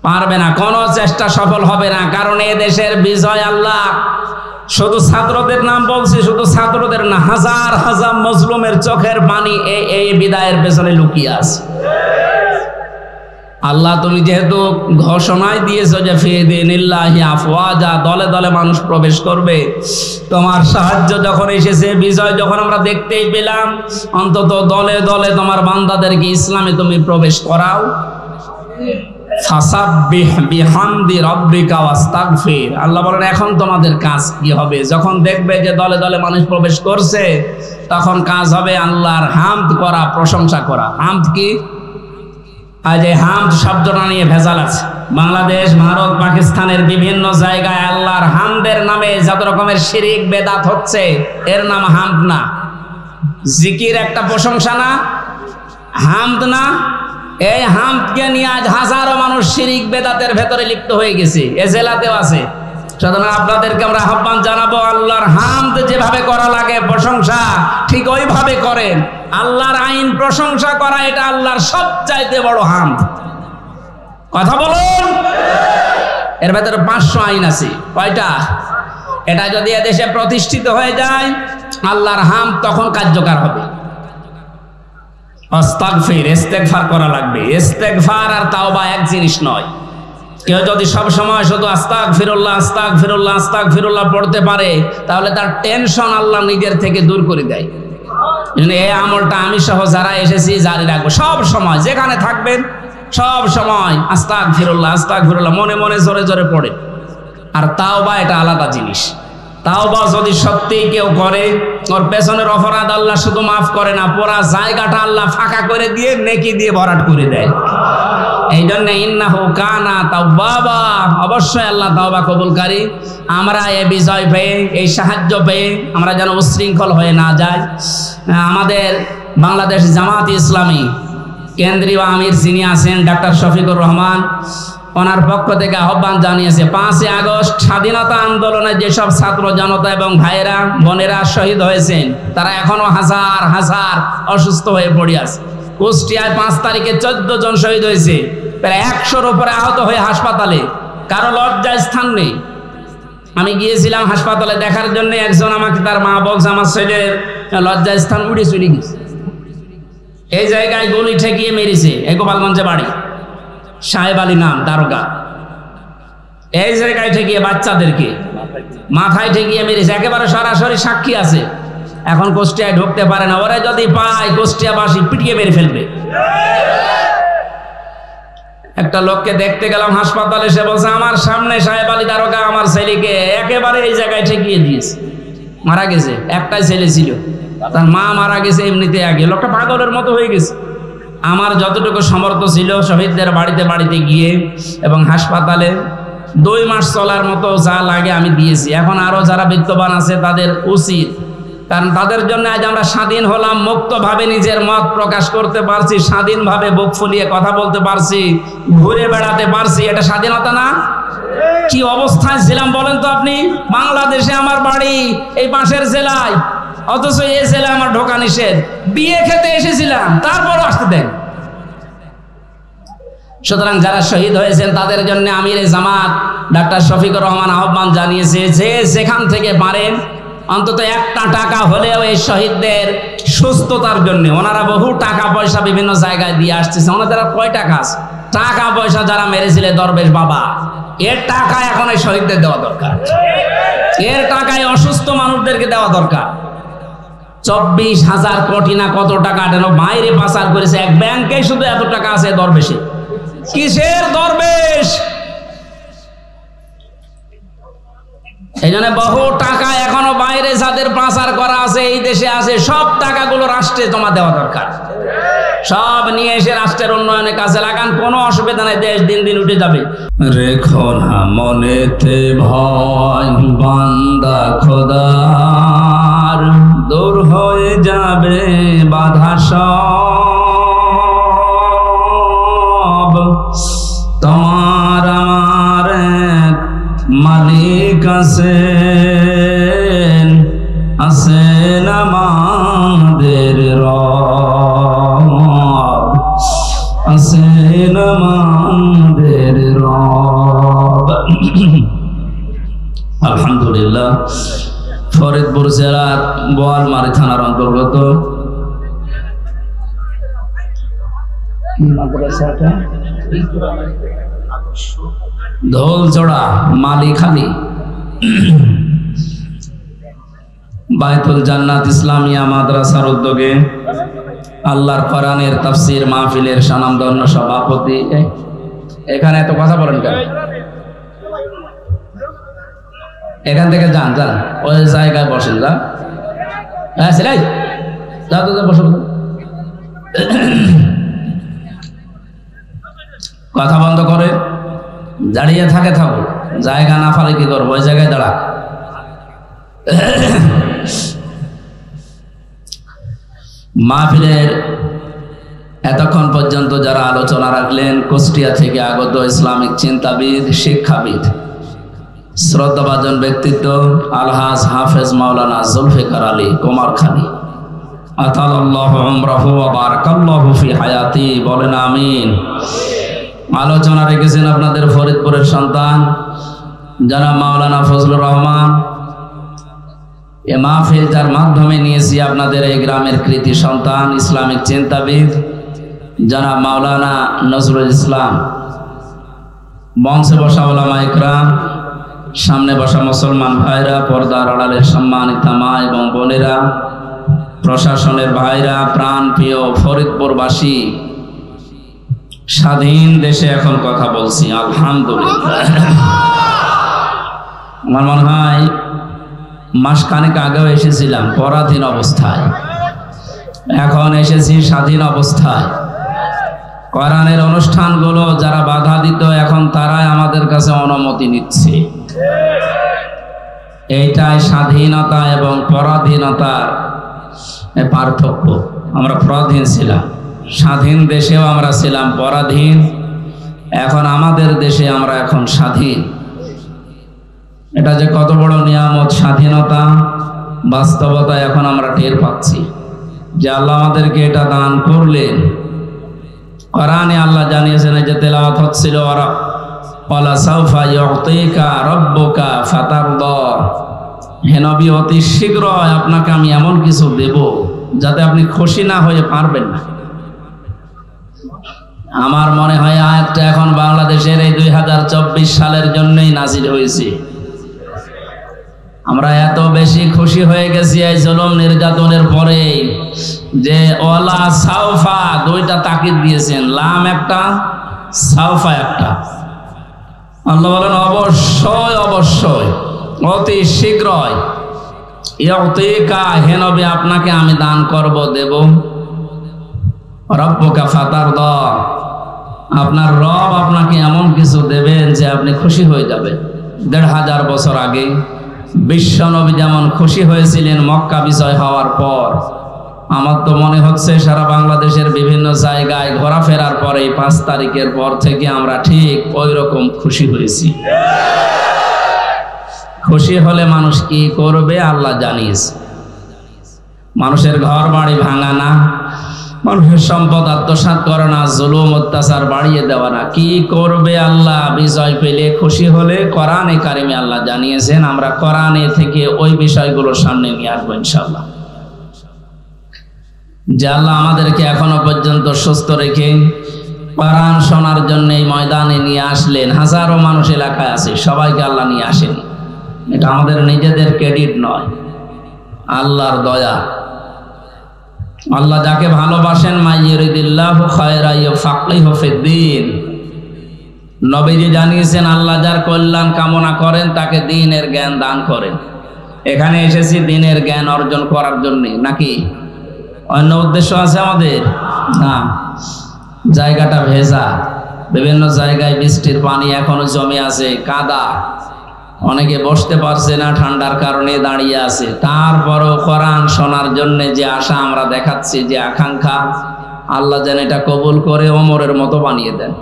A: পারবে না, কোনো চেষ্টা সফল হবে না। কারণ এ দেশের বিজয় আল্লাহ, শুধু ছাত্রদের নাম বলছি, শুধু ছাত্রদের না, হাজার হাজার মজলুমের চোখের পানি এই বিদায়ের পেছনে লুকিয়ে আছে। আল্লাহ তুমি যেহেতু ঘোষণায় দিয়েছো যে ফিদিনিল্লাহি আফওয়াজা, দলে দলে মানুষ প্রবেশ করবে, তোমার সাহায্য যখন এসেছে, বিজয় যখন আমরা দেখতেই পেলাম, অন্তত দলে দলে তোমার বান্দাদেরকে ইসলামে তুমি প্রবেশ করাও। ফাসাব্বিহ বিহামদি রাব্বিকা ওয়াস্তাগফির। আল্লাহ বলেন এখন তোমাদের কাজ কি হবে? যখন দেখবে যে দলে দলে মানুষ প্রবেশ করছে, তখন কাজ হবে আল্লাহর হামদ করা, প্রশংসা করা। হামদ কি? আজ এই হামদ শব্দটা নিয়ে ভেজাল আছে। বাংলাদেশ, ভারত, পাকিস্তানের বিভিন্ন জায়গায় আল্লাহর হামদের নামে যত রকমের শিরিক বেদাত হচ্ছে, এর নাম হামদ না। জিকির একটা প্রশংসা না, হামদ না। এই হামদকে নিয়ে আজ হাজারো মানুষ শিরিক বেদাতের ভেতরে লিপ্ত হয়ে গেছে, এ জেলাতেও আছে। সুতরাং আপনাদেরকে আমরা আহ্বান জানাবো, আল্লাহর হামদ যেভাবে করা লাগে প্রশংসা, ঠিক ওইভাবে করেন। আল্লাহর আইন প্রশংসা করা, এটা আল্লাহর সবচাইতে বড় হামদ। কথা বলুন। এর ভেতরে 500 আইন আছে। কয়টা? এটা যদি এদেশে প্রতিষ্ঠিত হয়ে যায় আল্লাহর হাম তখন কার্যকর হবে। আস্তাগফির, ইস্তেগফার করা লাগবে। ইস্তেগফার আর তাওবা এক জিনিস নয়। কেউ যদি সব সময় শুধু আস্তাগফিরুল্লাহ আস্তাগফিরুল্লাহ আস্তাগফিরুল্লাহ পড়তে পারে তাহলে তার টেনশন আল্লাহ নিজের থেকে দূর করে দেয়। এই আমলটা আমি সহ যারা এসেছি জারি রাখবো, সব সময় যেখানে থাকবেন সব সময় আস্তাগফিরুল্লাহ আস্তাগফিরুল্লাহ মনে মনে জোরে জোরে পড়ে। আর তাওবা এটা আলাদা জিনিস। তাওবা যদি সত্যিই কেউ করে, ওর পেছনের অপরাধ আল্লাহ শুধু মাফ করে না, পুরা জায়গাটা আল্লাহ ফাঁকা করে দিয়ে নেকি দিয়ে ভরাট করে দেয়। এই জন্য ইন্নাহু কানা তাওয়াবা, অবশ্যই আল্লাহ তাওবা কবুলকারী। আমরা এই বিজয় পেয়ে, এই সাহায্য পেয়ে আমরা যেন উশৃঙ্খল হয়ে না যাই। আমাদের বাংলাদেশ জামাত ইসলামী কেন্দ্রীয় আমির যিনি আছেন ডক্টর শফিকুর রহমান, ওনার পক্ষ থেকে আহ্বান জানিয়েছে 5 আগস্ট স্বাধীনতা আন্দোলনে যেসব ছাত্র জনতা এবং ভাইয়েরা বোনেরা শহীদ হয়েছেন তারা এখনো হাজার হাজার অসুস্থ হয়ে পড়ে আছে। কুষ্টিয়ায় 5 তারিখে 14 জন শহীদ হয়েছে, প্রায় 100-র উপরে আহত হয়ে হাসপাতালে, কারো লজ্জার স্থান নেই। আমি গিয়েছিলাম হাসপাতালে দেখার জন্য, একজন আমাকে তার মা বলছে আমার ছেলের লজ্জার স্থান উড়ে চলে গেছে। এই জায়গায় গুলি ঠেকিয়ে মেরেছে, এই গোপালগঞ্জে বাড়ি, সাহেব আলী নাম দারোগা। এই জায়গায় ঠেকিয়ে বাচ্চাদেরকে মাথায় ঠেকিয়ে মেরেছে, একেবারে সরাসরি সাক্ষী আছে। এখন কুষ্টিয়ায় ঢুকতে পারে না, ওরা যদি পায় কুষ্টিয়াবাসী পিটিয়ে মেরে ফেলবে। একটা লোককে দেখতে গেলাম হাসপাতালে, সে বলছে আমার সামনে সাহেব আলী দারোগা আমার ছেলেকে একেবারে এই জায়গায় ঠেকিয়ে দিয়েছে, মারা গেছে। একটাই ছেলে ছিল, তার মা মারা গেছে এমনিতে আগে। লোকটা পাগলের মতো হয়ে গেছে। আমার যতটুকু সামর্থ্য ছিল শহীদদের বাড়িতে বাড়িতে গিয়ে এবং হাসপাতালে 2 মাস চলার মতো যা লাগে আমি দিয়েছি। এখন আরো যারা বিত্তবান আছে তাদের উচিত, কারণ তাদের জন্য আজ আমরা স্বাধীন হলাম, মুক্তভাবে নিজের মত প্রকাশ করতে পারছি, স্বাধীনভাবে বুক ফুলিয়ে কথা বলতে পারছি, ঘুরে বেড়াতে পারছি। এটা স্বাধীনতা না? কি অবস্থায় ছিলাম বলেন তো আপনি? বাংলাদেশে আমার বাড়ি এই পাশের জেলায়, অথচ এই জেলায় আমার ঢোকা নিষেধ। বিয়ে খেতে এসেছিলাম, তারপরও আসতে দেন। সুতরাং যারা শহীদ হয়েছেন তাদের জন্য আমিরে জামাত ডাক্তার শফিকুর রহমান আহ্বান জানিয়েছে যে যেখান থেকে পারেন অন্তত 1টা টাকা হলেও এই শহীদদের সুস্থতার জন্য, ওনারা বহু টাকা পয়সা বিভিন্ন জায়গায় দিয়ে আসতেছে, ওনাদের কয় টাকা আছে? টাকা পয়সা যারা মেরেছিলেন দরবেশ বাবা, এর টাকা এখন এই শহীদদের দেওয়া দরকার। এর টাকায় অসুস্থ মানুষদেরকে দেওয়া দরকার। 24,000 কোটি না কত টাকা যেন বাইরে পাচার করেছে, এক ব্যাংকে শুধু এত টাকা আছে দরবেশে। কিসের দরবেশ? এই জন্য বহু টাকা এখনো বাইরে যাদের পাচার করা আছে এই দেশে আছে, সব টাকাগুলো রাষ্ট্রে জমা দেওয়া দরকার। সব নিয়ে এসে রাষ্ট্রের উন্নয়নের কাজে লাগান, কোনো অসুবিধা নেই, দেশ দিন দিন উঠে যাবে। রেখো না মনেতে ভয়, বান্দা খোদার দূর হয়ে যাবে বাধা সব। তোমার আমার এক মালিক আছেন, আছেন আমাদের রব, আছেন আমাদের রব। আলহামদুলিল্লাহ, ফরিদপুর জেলার বোয়ালমারী থানার অন্তর্গত মাদ্রাসাটা ধোলচড়া মালিখালি বাইতুল জান্নাত ইসলামিয়া মাদ্রাসার উদ্যোগে আল্লাহর কোরআনের তাফসীর মাহফিলের স্বনামধন্য সভাপতি। এখানে এত কথা বলেন কেন? এখান থেকে যান যান, ওই জায়গায় বসেন। যান, হ্যাঁ সেটাই, যা তো বসো। কথা বন্ধ করে দাঁড়িয়ে থাকে থাকো, জায়গা না ফালে কি করবো, ওই জায়গায় দাঁড়া। মাহফিলের এতক্ষণ পর্যন্ত যারা আলোচনা রাখলেন কুষ্টিয়া থেকে আগত ইসলামিক চিন্তাবিদ, শিক্ষাবিদ, শ্রদ্ধাভাজন ব্যক্তিত্ব আলহাজ হাফেজ মাওলানা জুলফিকার আলী কুমারখালী, আতালাল্লাহু উমরাহু ওয়া বারাকাল্লাহু ফি হায়াতি, বলেন আমিন। আলোচনা রেখেছেন আপনাদের ফরিদপুরের সন্তান জনাব মাওলানা ফজলুর রহমান। এ মাহফিল যার মাধ্যমে নিয়েছি আপনাদের এই গ্রামের কৃতি সন্তান ইসলামিক চিন্তাবিদ জনাব মাওলানা নজরুল ইসলাম। মঞ্চে বসা ওলামা ইকরাম, সামনে বসা মুসলমান ভাইরা, পর্দার আড়ালের সম্মানিত মা এবং বোনেরা, প্রশাসনের ভাইরা, প্রাণ প্রিয় ফরিদপুরবাসী, স্বাধীন দেশে এখন কথা বলছি আলহামদুলিল্লাহ। আমার মনে হয় মাসখানেক আগেও এসেছিলাম পরাধীন অবস্থায়, এখন এসেছি স্বাধীন অবস্থায়। কোরআনের অনুষ্ঠানগুলো যারা বাধা দিত এখন তারাই আমাদের কাছে অনুমতি নিচ্ছে। এইটাই স্বাধীনতা এবং পরাধীনতার পার্থক্য। আমরা পরাধীন ছিলাম, স্বাধীন দেশেও আমরা ছিলাম পরাধীন, এখন আমাদের দেশে আমরা এখন স্বাধীন। এটা যে কত বড় নিয়ামত স্বাধীনতা, বাস্তবতা এখন আমরা টের পাচ্ছি যে আল্লাহ আমাদেরকে এটা দান করলেন। কোরআনে আল্লাহ জানিয়েছেন, যে তেলাওয়াত হচ্ছিল, ওয়ালা সাউফা ইউতিকা রাব্বুকা ফাতারদা, হে নবী অতি শীঘ্রই আপনাকে আমি এমন কিছু দেব যাতে আপনি খুশি না হয়ে পারবেন না। আমার মনে হয় আয়াতটা এখন বাংলাদেশের এই 2024 সালের জন্যই নাজিল হয়েছে। আমরা এত বেশি খুশি হয়ে গেছি এই জুলুম নির্যাতনের পরে যে ওয়ালা সাউফা, দুইটা তাকিদ দিয়েছেন, লাম একটা, সাউফা একটা। আল্লাহ বলেন অবশ্যই অবশ্যই অতি শীঘ্রই, ইউতিকা, হে নবী আপনাকে আমি দান করব, দেব, রব্বুকা ফাতারদা, আপনার রব আপনাকে এমন কিছু দেবেন যে আপনি খুশি হয়ে যাবেন। 1500 বছর আগে বিশ্ব নবী যেমন খুশি হয়েছিলেন মক্কা বিজয় হওয়ার পর, আমার তো মনে হচ্ছে সারা বাংলাদেশের বিভিন্ন জায়গায় ঘোরাফেরার পরে 5 তারিখের পর থেকে আমরা ঠিক ওই রকম খুশি হয়েছি। খুশি হলে মানুষ কি করবে আল্লাহ জানিয়েছে। মানুষের ঘর বাড়ি ভাঙা না, মানুষের সম্পদ আত্মসাৎ করা না, জুলুম অত্যাচার বাড়িয়ে দেওয়া না, কি করবে আল্লাহ বিজয় পেলে, খুশি হলে? কোরআনে কারিমে আল্লাহ জানিয়েছেন। আমরা কোরআনে থেকে ওই বিষয়গুলো সামনে নিয়ে আসবো ইনশাআল্লাহ। যে আল্লাহ আমাদেরকে এখনো পর্যন্ত সুস্থ রেখে কোরআন শোনার জন্য এই ময়দানে নিয়ে আসলেন। হাজারো মানুষ এলাকায় আছে, সবাইকে আল্লাহ নিয়ে আসেন। এটা আমাদের নিজেদের ক্রেডিট নয়, আল্লাহর দয়া। আল্লাহ যাকে ভালোবাসেন, মাইয়ুরিদিল্লাহু খায়রা ইউফাক্কিহু ফিদ্দীন, নবীজি জানিয়েছেন আল্লাহ যার কল্যাণ কামনা করেন তাকে দ্বীনের জ্ঞান দান করেন। এখানে এসেছি দ্বীনের জ্ঞান অর্জন করার জন্য, নাকি অন্য উদ্দেশ্য আছে আমাদের? না। জায়গাটা ভেজা, বিভিন্ন জায়গায় বৃষ্টির পানি এখনো জমে আছে, কাদা, অনেকে বসতে পারছে না ঠান্ডার কারণে দাঁড়িয়ে আছে। তারপরও কোরআন শোনার জন্য যে আশা আমরা দেখাচ্ছি, যে আকাঙ্ক্ষা, আল্লাহ যেন এটা কবুল করে ওমরের মতো বানিয়ে দেন।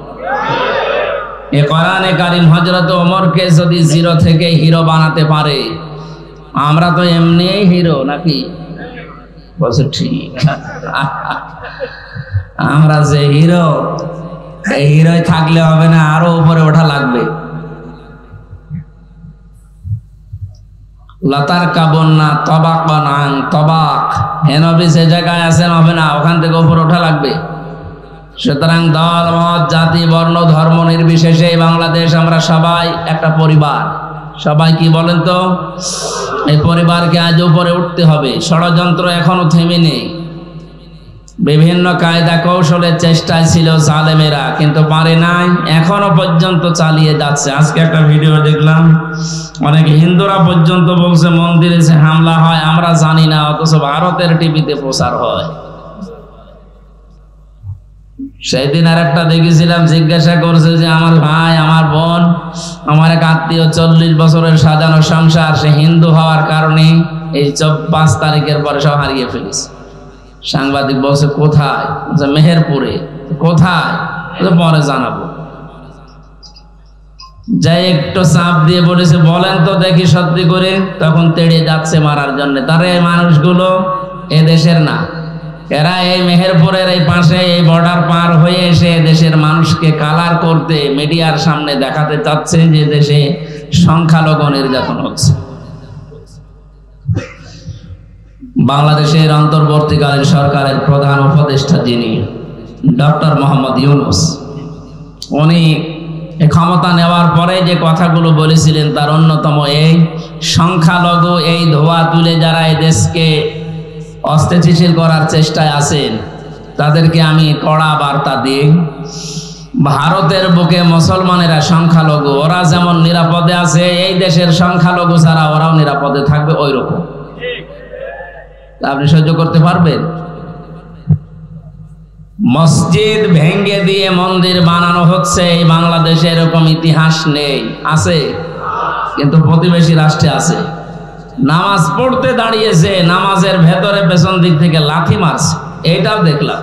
A: এ কোরআনে কারিম হযরত ওমরকে যদি জিরো থেকে হিরো বানাতে পারে, আমরা তো এমনি হিরো, নাকি? বলছে ঠিক, আমরা যে হিরো, এই হিরোই থাকলে হবে না, আরো উপরে ওঠা লাগবে। লাতার কাবন্না তবাকান আন তবাক, হে নবী সে জায়গায় আছেন, হবে না, ওখান থেকে উপরে ওঠা লাগবে। সুতরাং দল মত জাতি বর্ণ ধর্ম নির্বিশেষে বাংলাদেশ আমরা সবাই একটা পরিবার। সবাই কি বলেন তো? এই পরিবারকে আজ উপরে উঠতে হবে। ষড়যন্ত্র এখনো থেমে নেই, বিভিন্ন কায়দা কৌশলের চেষ্টায় ছিল জালেমেরা, কিন্তু পারে নাই, এখনো পর্যন্ত চালিয়ে যাচ্ছে। আজকে একটা ভিডিও দেখলাম, অনেক হিন্দুরা পর্যন্ত বলছে মন্দিরে যে হামলা হয় আমরা জানি না, অথচ ভারতের টিভিতে প্রচার হয়। সেই দিন আর একটা দেখেছিলাম, জিজ্ঞাসা করছে যে আমার ভাই, আমার বোন, আমার এক আত্মীয় 40 বছরের সাজানো সংসার, সে হিন্দু হওয়ার কারণে এই 5 তারিখের পরে সব হারিয়ে ফেলেছে। সাংবাদিক বলছে কোথায়? মেহেরপুরে। কোথায়? পরে জানাবো। যাই একটু চাপ দিয়ে বলেছে, বলেন তো দেখি সত্যি করে। তখন তেড়ে যাচ্ছে মারার জন্য। তারা এই মানুষগুলো এ দেশের না, এরা এই মেহেরপুরের এই পাশে এই বর্ডার পার হয়ে এসে দেশের মানুষকে কালার করতে মিডিয়ার সামনে দেখাতে চাচ্ছে যে দেশে সংখ্যালঘু নির্যাতন হচ্ছে। বাংলাদেশের অন্তর্বর্তীকালীন সরকারের প্রধান উপদেষ্টা যিনি ডক্টর মোহাম্মদ ইউনূস, উনি ক্ষমতা নেওয়ার পরে যে কথাগুলো বলেছিলেন তার অন্যতম এই সংখ্যালঘু এই ধোয়া তুলে যারা এই দেশকে অস্থিতিশীল করার চেষ্টায় আছেন তাদেরকে আমি কড়া বার্তা দিই, ভারতের বুকে মুসলমানেরা সংখ্যালঘু, ওরা যেমন নিরাপদে আছে এই দেশের সংখ্যালঘু ছাড়া ওরাও নিরাপদে থাকবে ওই রকম। আপনি সহ্য করতে পারবেন? মসজিদ ভেঙ্গে দিয়ে মন্দির বানানো হচ্ছে, এই বাংলাদেশে এরকম ইতিহাস নেই, আছে কিন্তু প্রতিবেশী রাষ্ট্রে আছে। নামাজ পড়তে দাঁড়িয়েছে, নামাজের ভেতরে পেছন দিক থেকে লাথি মারছে, এইটাও দেখলাম।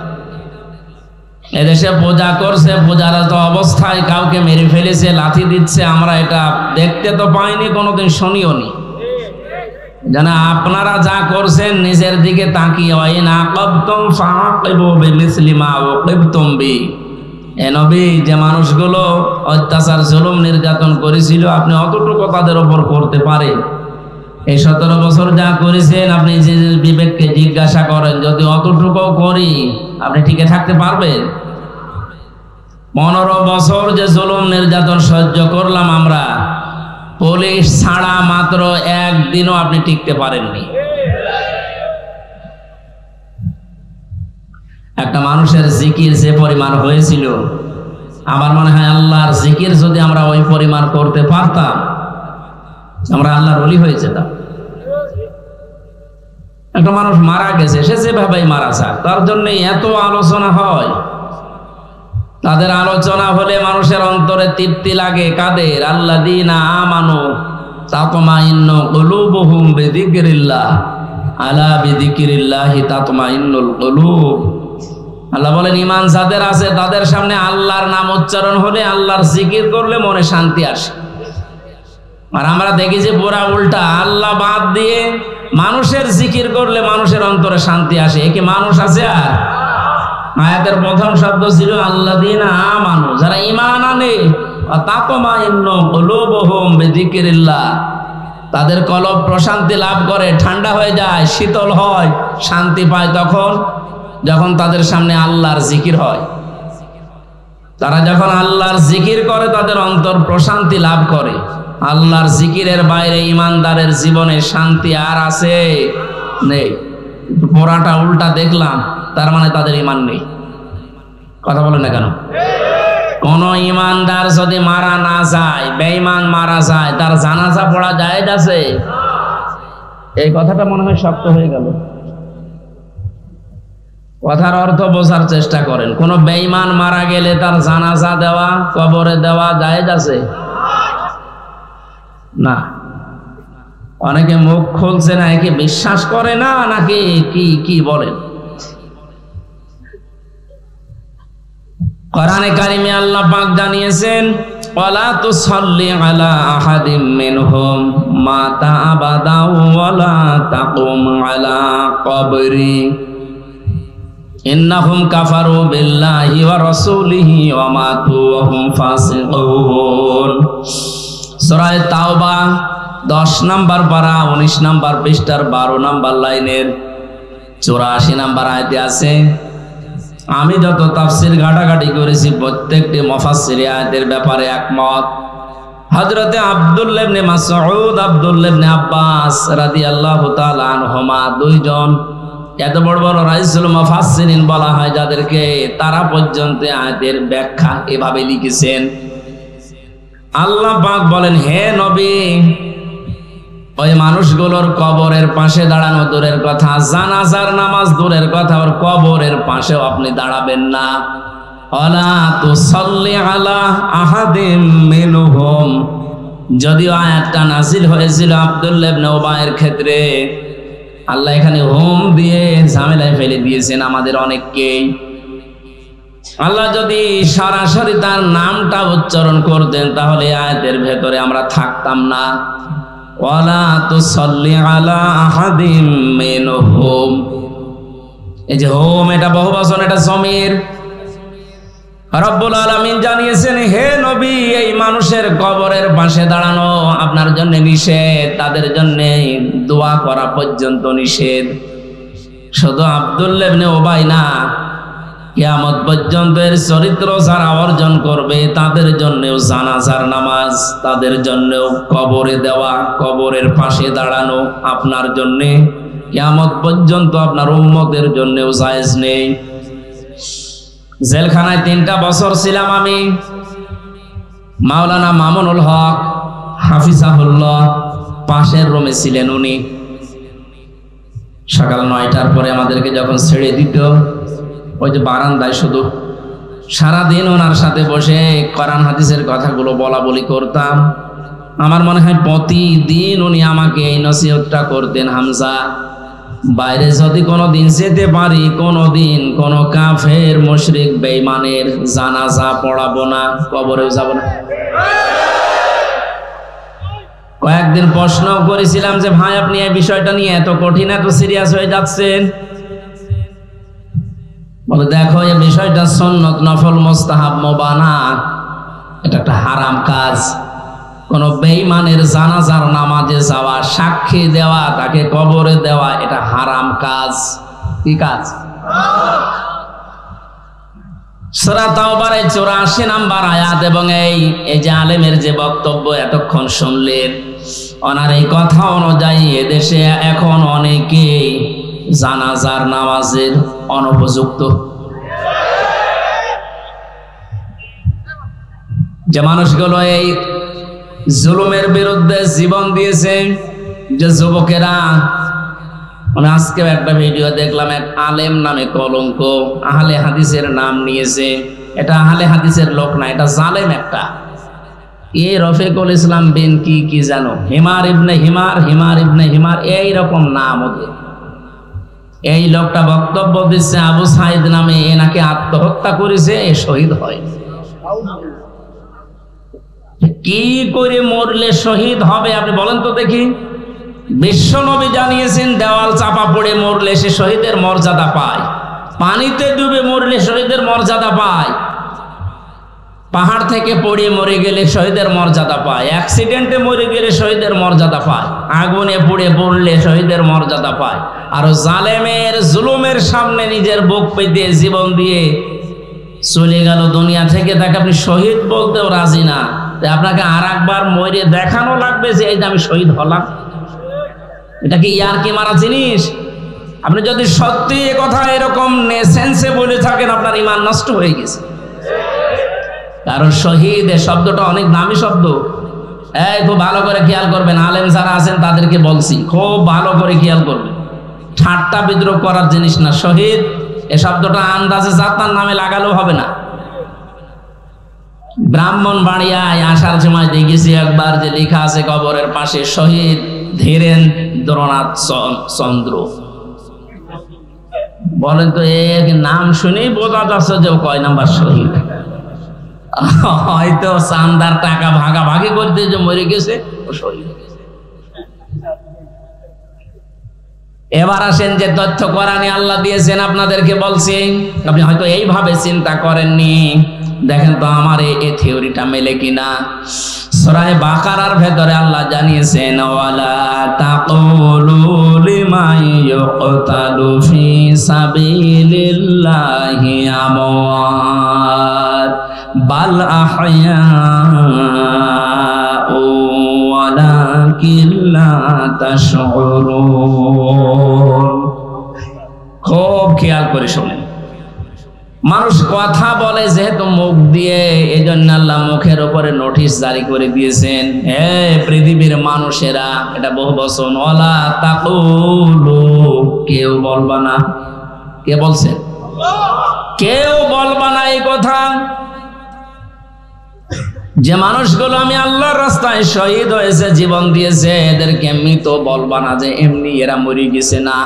A: এদেশে পূজা করছে, পূজারত অবস্থায় কাউকে মেরে ফেলেছে, লাথি দিচ্ছে, আমরা এটা দেখতে তো পাইনি, কোনোদিন শুনিও নি। জানা আপনারা যা করছেন নিজের দিকে তাকিয়ে যে মানুষগুলো অত্যাচার জুলুম নির্যাতন করেছিল আপনি অতটুকু তাদের উপর করতে পারেন। এই 17 বছর যা করেছেন আপনি যে বিবেককে জিজ্ঞাসা করেন, যদি অতটুকু করি আপনি টিকে থাকতে পারবেন? 15 বছর যে জুলুম নির্যাতন সহ্য করলাম আমরা, পুলিশ ছাড়া মাত্র একদিনও আপনি টিকতে পারেননি। একটা মানুষের জিকির যে পরিমাণ হয়েছিল, আমার মনে হয় আল্লাহর জিকির যদি আমরা ওই পরিমাণ করতে পারতাম আমরা আল্লাহর ওলি হয়ে যেতাম। একটা মানুষ মারা গেছে, সে যেভাবেই মারা যাক, তার জন্য এত আলোচনা হয়। তাদের আলোচনা হলে মানুষের অন্তরে তৃপ্তি লাগে। কাদের? আল্লাযীনা আমানু তাতমাইন্নু কুলুবুহুম বিযিকরিল্লাহ, আলা বিযিকরিল্লাহি তাতমাইন্নুল কুলুব। আল্লাহ বলেন ঈমান যাদের আছে তাদের সামনে আল্লাহর নাম উচ্চারণ হলে, আল্লাহর জিকির করলে মনে শান্তি আসে। আর আমরা দেখি যে পুরা উল্টা, আল্লাহ বাদ দিয়ে মানুষের জিকির করলে মানুষের অন্তরে শান্তি আসে। এ কি মানুষ আছে? আর আয়াতের প্রথম শব্দ ছিল আল্লাযীনা আমানু, যারা ঈমান আনে, তাতমাইন্নু কুলুবুহুম বিযিকরিল্লাহ, তাদের কলব প্রশান্তি লাভ করে, ঠান্ডা হয়ে যায়, শীতল হয়, শান্তি পায় তখন যখন তাদের সামনে আল্লাহর জিকির হয়। তারা যখন আল্লাহর জিকির করে তাদের অন্তর প্রশান্তি লাভ করে। আল্লাহর জিকিরের বাইরে ঈমানদারের জীবনে শান্তি আর আছে? নেই। পোড়াটা উল্টা দেখলাম, তার মানে তাদের ঈমান নেই। কথা বলেন না কেন? কোন ঈমানদার যদি মারা না যায়, বেঈমান মারা যায়, তার জানাজা পড়া জায়েজ আছে? এই কথাটা মনে হয় শক্ত হয়ে গেল। কথার অর্থ বোঝার চেষ্টা করেন। কোন বেঈমান মারা গেলে তার জানাজা দেওয়া, কবরে দেওয়া জায়েজ আছে? না। অনেকে মুখ খুলছে না, একে বিশ্বাস করে না নাকি কি কি বলেন? কোরআনে কারিমে আল্লাহ পাক জানিয়েছেন, ওয়ালা তুসাল্লি আলা আহাদিম মিনহুম মাতা আবাদা ওয়ালা তাকুম আলা কবরি ইন্নাহুম কাফারু বিল্লাহি ওয়া রাসূলিহি ওয়া মাতু ওয়া হুম ফাসিকুন। সূরা তাওবা 10 নম্বর পারা 19 নম্বর পৃষ্ঠার 12 নম্বর লাইনের 84 নম্বর আয়াতে আছে। আমি যত তাফসীর ঘাটাঘাটি করেছি প্রত্যেকটি মুফাসসির আয়াতের ব্যাপারে একমত। হযরতে আব্দুল্লাহ ইবনে মাসউদ, আব্দুল্লাহ ইবনে আব্বাস রাদিয়াল্লাহু তাআলা আনহুমা, দুইজন এত বড় বড় রাইসুল মুফাসসিরিন বলা হয় যাদেরকে, তারা পর্যন্ত আয়াতের ব্যাখ্যা এভাবে লিখেছেন। আল্লাহ পাক বলেন, হে নবী, ওই মানুষগুলোর কবরের পাশে দাঁড়ানো দূরের কথা, জানাজার নামাজ দূরের কথা, ওর কবরের পাশেও আপনি দাঁড়াবেন না। ওয়ালা তুসাল্লি আলা আহাদিম মিনহুম, যদিও আয়াতটা নাজিল হয়েছিল আব্দুল্লাহ ইবনে উবাইয়ের ক্ষেত্রে, আল্লাহ এখানে হোম দিয়ে ঝামেলায় ফেলে দিয়েছেন আমাদের অনেককেই। আল্লাহ যদি সরাসরি তার নামটা উচ্চারণ করতেন তাহলে আয়াতের ভেতরে আমরা থাকতাম না। ওয়ালা তুসাল্লি আলা আহাদিম মিনহুম, এই যে হোম, এটা বহুবচন, এটা জমির। রব্বুল আলামিন জানিয়েছেন, হে নবী, এই মানুষের কবরের পাশে দাঁড়ানো আপনার জন্য নিষেধ, তাদের জন্য দোয়া করা পর্যন্ত নিষেধ। শুধু আব্দুল্লাহ ইবনে উবাই না, কিয়ামত পর্যন্ত এর চরিত্র যারা অর্জন করবে তাদের জন্যও জানাজার নামাজ, তাদের জন্যও কবরে দেওয়া, কবরের পাশে দাঁড়ানো আপনার জন্যে কিয়ামত পর্যন্ত আপনার উম্মতের জন্যও জায়েজ নেই। জেলখানায় 3টা বছর ছিলাম আমি। মাওলানা মামুনুল হক হাফিজাহুল্লাহ পাশের রুমে ছিলেন উনি। সকাল 9টার পরে আমাদেরকে যখন ছেড়ে দিত, ওই যে বারান্দায় শুধু সারাদিন ওনার সাথে বসে কোরআন হাদিসের কথাগুলো বলা বলি করতাম। আমার মনে হয় প্রতিদিন উনি আমাকে এই নসিহতটা করতেন, হামজা, বাইরে যদি কোনোদিন যেতে পারি, কোনোদিন কোনো কাফের মুশরিক বেঈমানের জানাজা পড়াবো না, কবরেও যাব না। কয়েকদিন প্রশ্ন করেছিলাম যে ভাই, আপনি এই বিষয়টা নিয়ে এত কঠিন, এত সিরিয়াস হয়ে যাচ্ছেন। বলে, দেখো, এই বিষয়টা সুন্নত, নফল, মুস্তাহাব, মুবানা, এটা একটা হারাম কাজ। কোন বেঈমানের জানাজার নামাজে যাওয়া, সাক্ষী দেওয়া, তাকে কবরে দেওয়া, এটা হারাম কাজ। কি কাজ? সূরা তাওবার 84 নম্বর আয়াত। এবং এই যে আলেমের যে বক্তব্য এতক্ষণ শুনলেন, ওনার এই কথা অনুযায়ী এদেশে এখন অনেকেই জানাজার নামাজের অনুপযুক্ত। যে মানুষগুলো এই জুলুমের বিরুদ্ধে জীবন দিয়েছে, যে যুবকেরা, মানে আজকেও একটা ভিডিও দেখলাম, এক আলেম নামে কলঙ্ক, আহলে হাদিসের নাম নিয়েছে। এটা আহলে হাদিসের লোক না, এটা জালেম একটা। এ রফিকুল ইসলাম বিন কি জানো, হিমার ইবনে হিমার, হিমার ইবনে হিমার, এইরকম নাম ওদের। এই লোকটা বক্তব্য দিচ্ছে আবু সাইদ নামে, এ নাকি আত্মহত্যা করেছে, এ শহীদ হয়। কি করে মরলে শহীদ হবে আপনি বলেন তো দেখি? বিশ্ব নবী জানিয়েছেন, দেওয়াল চাপা পড়ে মরলে সে শহীদের মর্যাদা পায়, পানিতে ডুবে মরলে শহীদের মর্যাদা পায়, পাহাড় থেকে পড়ে মরে গেলে শহীদের মর্যাদা পায়, অ্যাক্সিডেন্টে মরে গেলে শহীদের মর্যাদা পায়, আগুনে পুড়ে পড়লে শহীদের মর্যাদা পায়। আর জালেমের জুলুমের সামনে নিজের বুক পেতে জীবন দিয়ে চলে গেল দুনিয়া থেকে, তাকে আপনি শহীদ বলতেও রাজি না। আপনাকে আর একবার মরে দেখানো লাগবে যে এই যে আমি শহীদ হলাম। এটা কি ইয়ার কি মারা জিনিস? আপনি যদি সত্যি এ কথা এরকম সেন্সে বলে থাকেন, আপনার ঈমান নষ্ট হয়ে গেছে। কারণ শহীদ এ শব্দটা অনেক দামি শব্দ। এই খুব ভালো করে খেয়াল করবেন, আলেম যারা আছেন তাদেরকে বলছি, খুব ভালো করে খেয়াল করবেন। ঠাট্টা বিদ্রোহ করার জিনিস না। শহীদ এ শব্দটা আন্দাজে যাত্রার নামে লাগালেও হবে না। ব্রাহ্মণবাড়িয়ায় আসার সময় দেখেছি একবার যে লেখা আছে কবরের পাশে, শহীদ ধীরেন্দ্রনাথ চন্দ্র। বলেন তো, এর নাম শুনেই বোঝা যাচ্ছে যে কয় নাম্বার শহীদ। হয়তো চান্দার টাকা ভাগাভাগি করতে যে মরে গেছে, ও শহীদ। এবার আসেন যে তথ্য কোরআনে আল্লাহ দিয়েছেন, আপনাদেরকে বলছি, আপনি হয়তো এইভাবে চিন্তা করেননি। দেখেন তো আমার এই থিওরিটা মেলে কিনা। সূরা বাকারার ভেতরে আল্লাহ জানিয়েছেন, ওয়ালা তাকুলু লিমান ইউকতালু ফি সাবিলিল্লাহি আমওয়াত বাল আহইয়াউ ওয়ালাকিন লা তাশউরুন। খুব খেয়াল করে শুনেন। মানুষ কথা বলে যেহেতু মুখ দিয়ে, এই জন্য আল্লাহ মুখের উপরে নোটিশ জারি করে দিয়েছেন, হে পৃথিবীর মানুষেরা, এটা বহুবচন, ওয়ালা তাকুলু, কেউ বলবা না। কে বলছেন? কেউ বলবা না এই কথা। যে মানুষগুলো আমি আল্লাহর রাস্তায় শহীদ হয়েছে, জীবন দিয়েছে, এদেরকে মৃত বলবা না যে এমনি এরা মরে গেছে, না।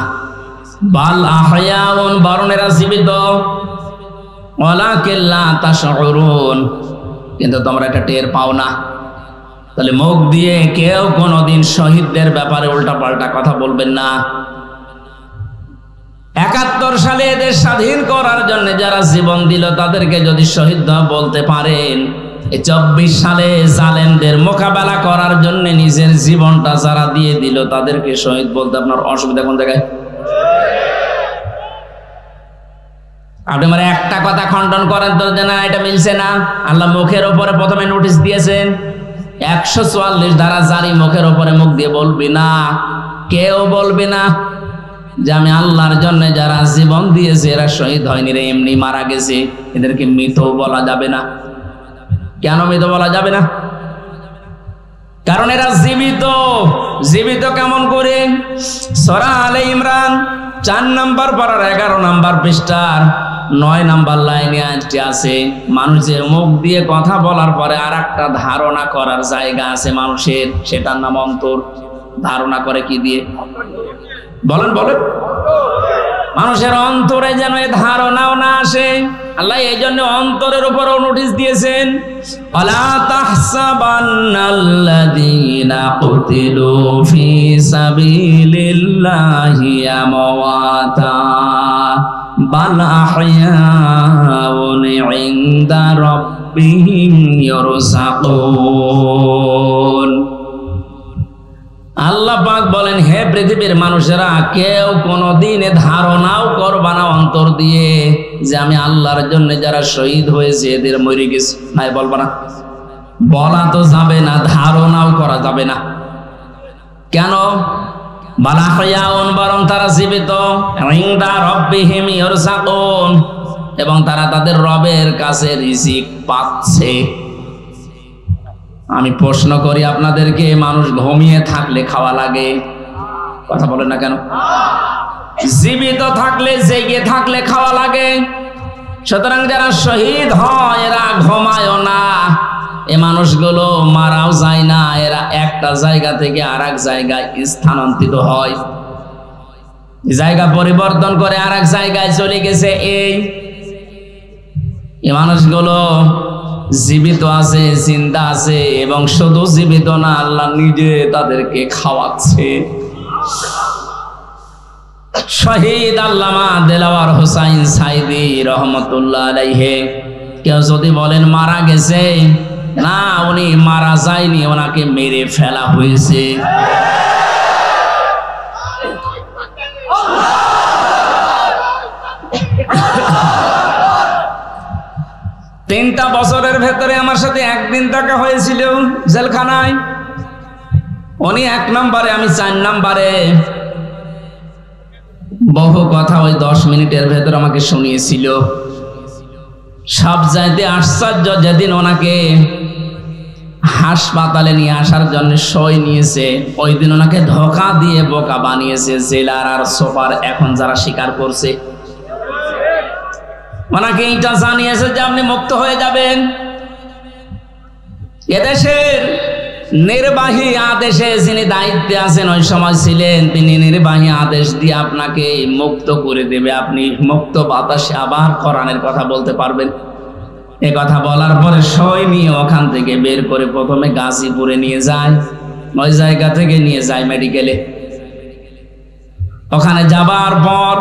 A: বাল আহয়াউন, বরং এরা জীবিত। ওয়ালাকিন লা তাশউরুন, কিন্তু তোমরা এটা টের পাও না। তাহলে মুখ দিয়ে কেউ কোনোদিন শহীদদের ব্যাপারে উল্টাপাল্টা কথা বলবেন না। 71 সালে এদের স্বাধীন করার জন্য যারা জীবন দিল তাদেরকে যদি শহীদ বলতে পারেন, এই 24 সালে জালেমদের মোকাবেলা করার জন্য নিজের জীবনটা যারা দিয়ে দিল তাদেরকে শহীদ বলতে আপনার অসুবিধা কোন জায়গায়? আপনি আমার একটা কথা খণ্ডন করেন তো যে না এটা মিলছে না। আল্লাহ মুখের ওপরে প্রথমে নোটিশ দিয়েছেন 144 ধারা জারি, মুখের ওপরে মুখ দিয়ে বলবি না, কেউ বলবি না যে আমি আল্লাহর জন্য যারা জীবন দিয়েছে এরা শহীদ হয়নি রে, এমনি মারা গেছে, এদেরকে মৃত বলা যাবে না। কেন মৃত বলা যাবে না? কারণ এরা জীবিত। জীবিত কেমন করে? সূরা আলে ইমরান 4 নম্বর পারার 11 নম্বর পৃষ্ঠার 9 নম্বর লাইনে আছে, মানুষের মুখ দিয়ে কথা বলার পরে আর একটা ধারণা করার জায়গা আছে মানুষের, সেটার নাম অন্তর। ধারণা করে কি দিয়ে? বলেন বলেন। মানুষের অন্তরে যেন এই ধারণাও না আসে, আল্লাহ এই জন্য অন্তরের উপরও নোটিশ দিয়েছেন, আলা তাহসাবান্নাল্লাযীনা কুতিলু ফি সাবিলিল্লাহি আমওয়াতা বাল আহইয়াউন ইনদা রাব্বিহিম ইরযাকুন। আল্লাহ পাক বলেন, হে পৃথিবীর মানুষেরা, কেউ কোনোদিন ধারণাও করবা না অন্তর দিয়ে যে আমি আল্লাহর জন্য যারা শহীদ হয়েছে এদের মরে গেছে, নাই বলবা না। বলা তো যাবে না, ধারণাও করা যাবে না। কেন? বালাহয়াউন, বরং তারা জীবিত, ইনদা রাব্বিহিম ইরযাকুন, এবং তারা তাদের রবের কাছে রিজিক পাচ্ছে। আমি প্রশ্ন করি আপনাদেরকে, মানুষ ঘুমিয়ে থাকলে খাওয়া লাগে? কথা বলেন না কেন? জীবিত থাকলে, জেগে থাকলে খাওয়া লাগে। সুতরাং যারা শহীদ হয় এরা ঘুমায়ও না, এ মানুষগুলো মারাও যায় না, এরা একটা জায়গা থেকে আর এক জায়গায় স্থানান্তরিত হয়, জায়গা পরিবর্তন করে আর এক জায়গায় চলে গেছে। এই মানুষগুলো জীবিত আছে, জিন্দা আছে, এবং শুধু জীবিত না, আল্লাহ নিজে তাদেরকে খাওয়াচ্ছে। শহীদ আল্লামা দেলাওয়ার হোসাইন সাইদি রহমতুল্লাহ আলাইহি, কেউ যদি বলেন মারা গেছে, না, উনি মারা যায়নি, ওনাকে মেরে ফেলা হয়েছে। 3টা বছরের ভেতরে আমার সাথে একদিন দেখা হয়েছিল জেলখানায়। উনি 1 নম্বরে, আমি 4 নম্বরে। বহু কথা ওই 10 মিনিটের ভেতর আমাকে শুনিয়েছিল। সব চাইতে আশ্চর্য, যেদিন ওনাকে হাসপাতালে নিয়ে আসার জন্য সই নিয়েছে, ওই দিন ওনাকে ধোঁকা দিয়ে বোকা বানিয়েছে জেলার আর সোপার এখন যারা স্বীকার করছে। ওনাকে এটা জানিয়েছে যে আপনি মুক্ত হয়ে যাবেন। এদেশের নির্বাহী আদেশে যিনি দায়িত্বে আছেন ওই সময় ছিলেন, তিনি নির্বাহী আদেশ দিয়ে আপনাকে মুক্ত করে দেবে, আপনি মুক্ত বাতাসে আবার কোরআনের কথা বলতে পারবেন। এ কথা বলার পরে সই নিয়ে ওখান থেকে বের করে প্রথমে গাজীপুরে নিয়ে যায়, ওই জায়গা থেকে নিয়ে যায় মেডিকেলে। ওখানে যাবার পর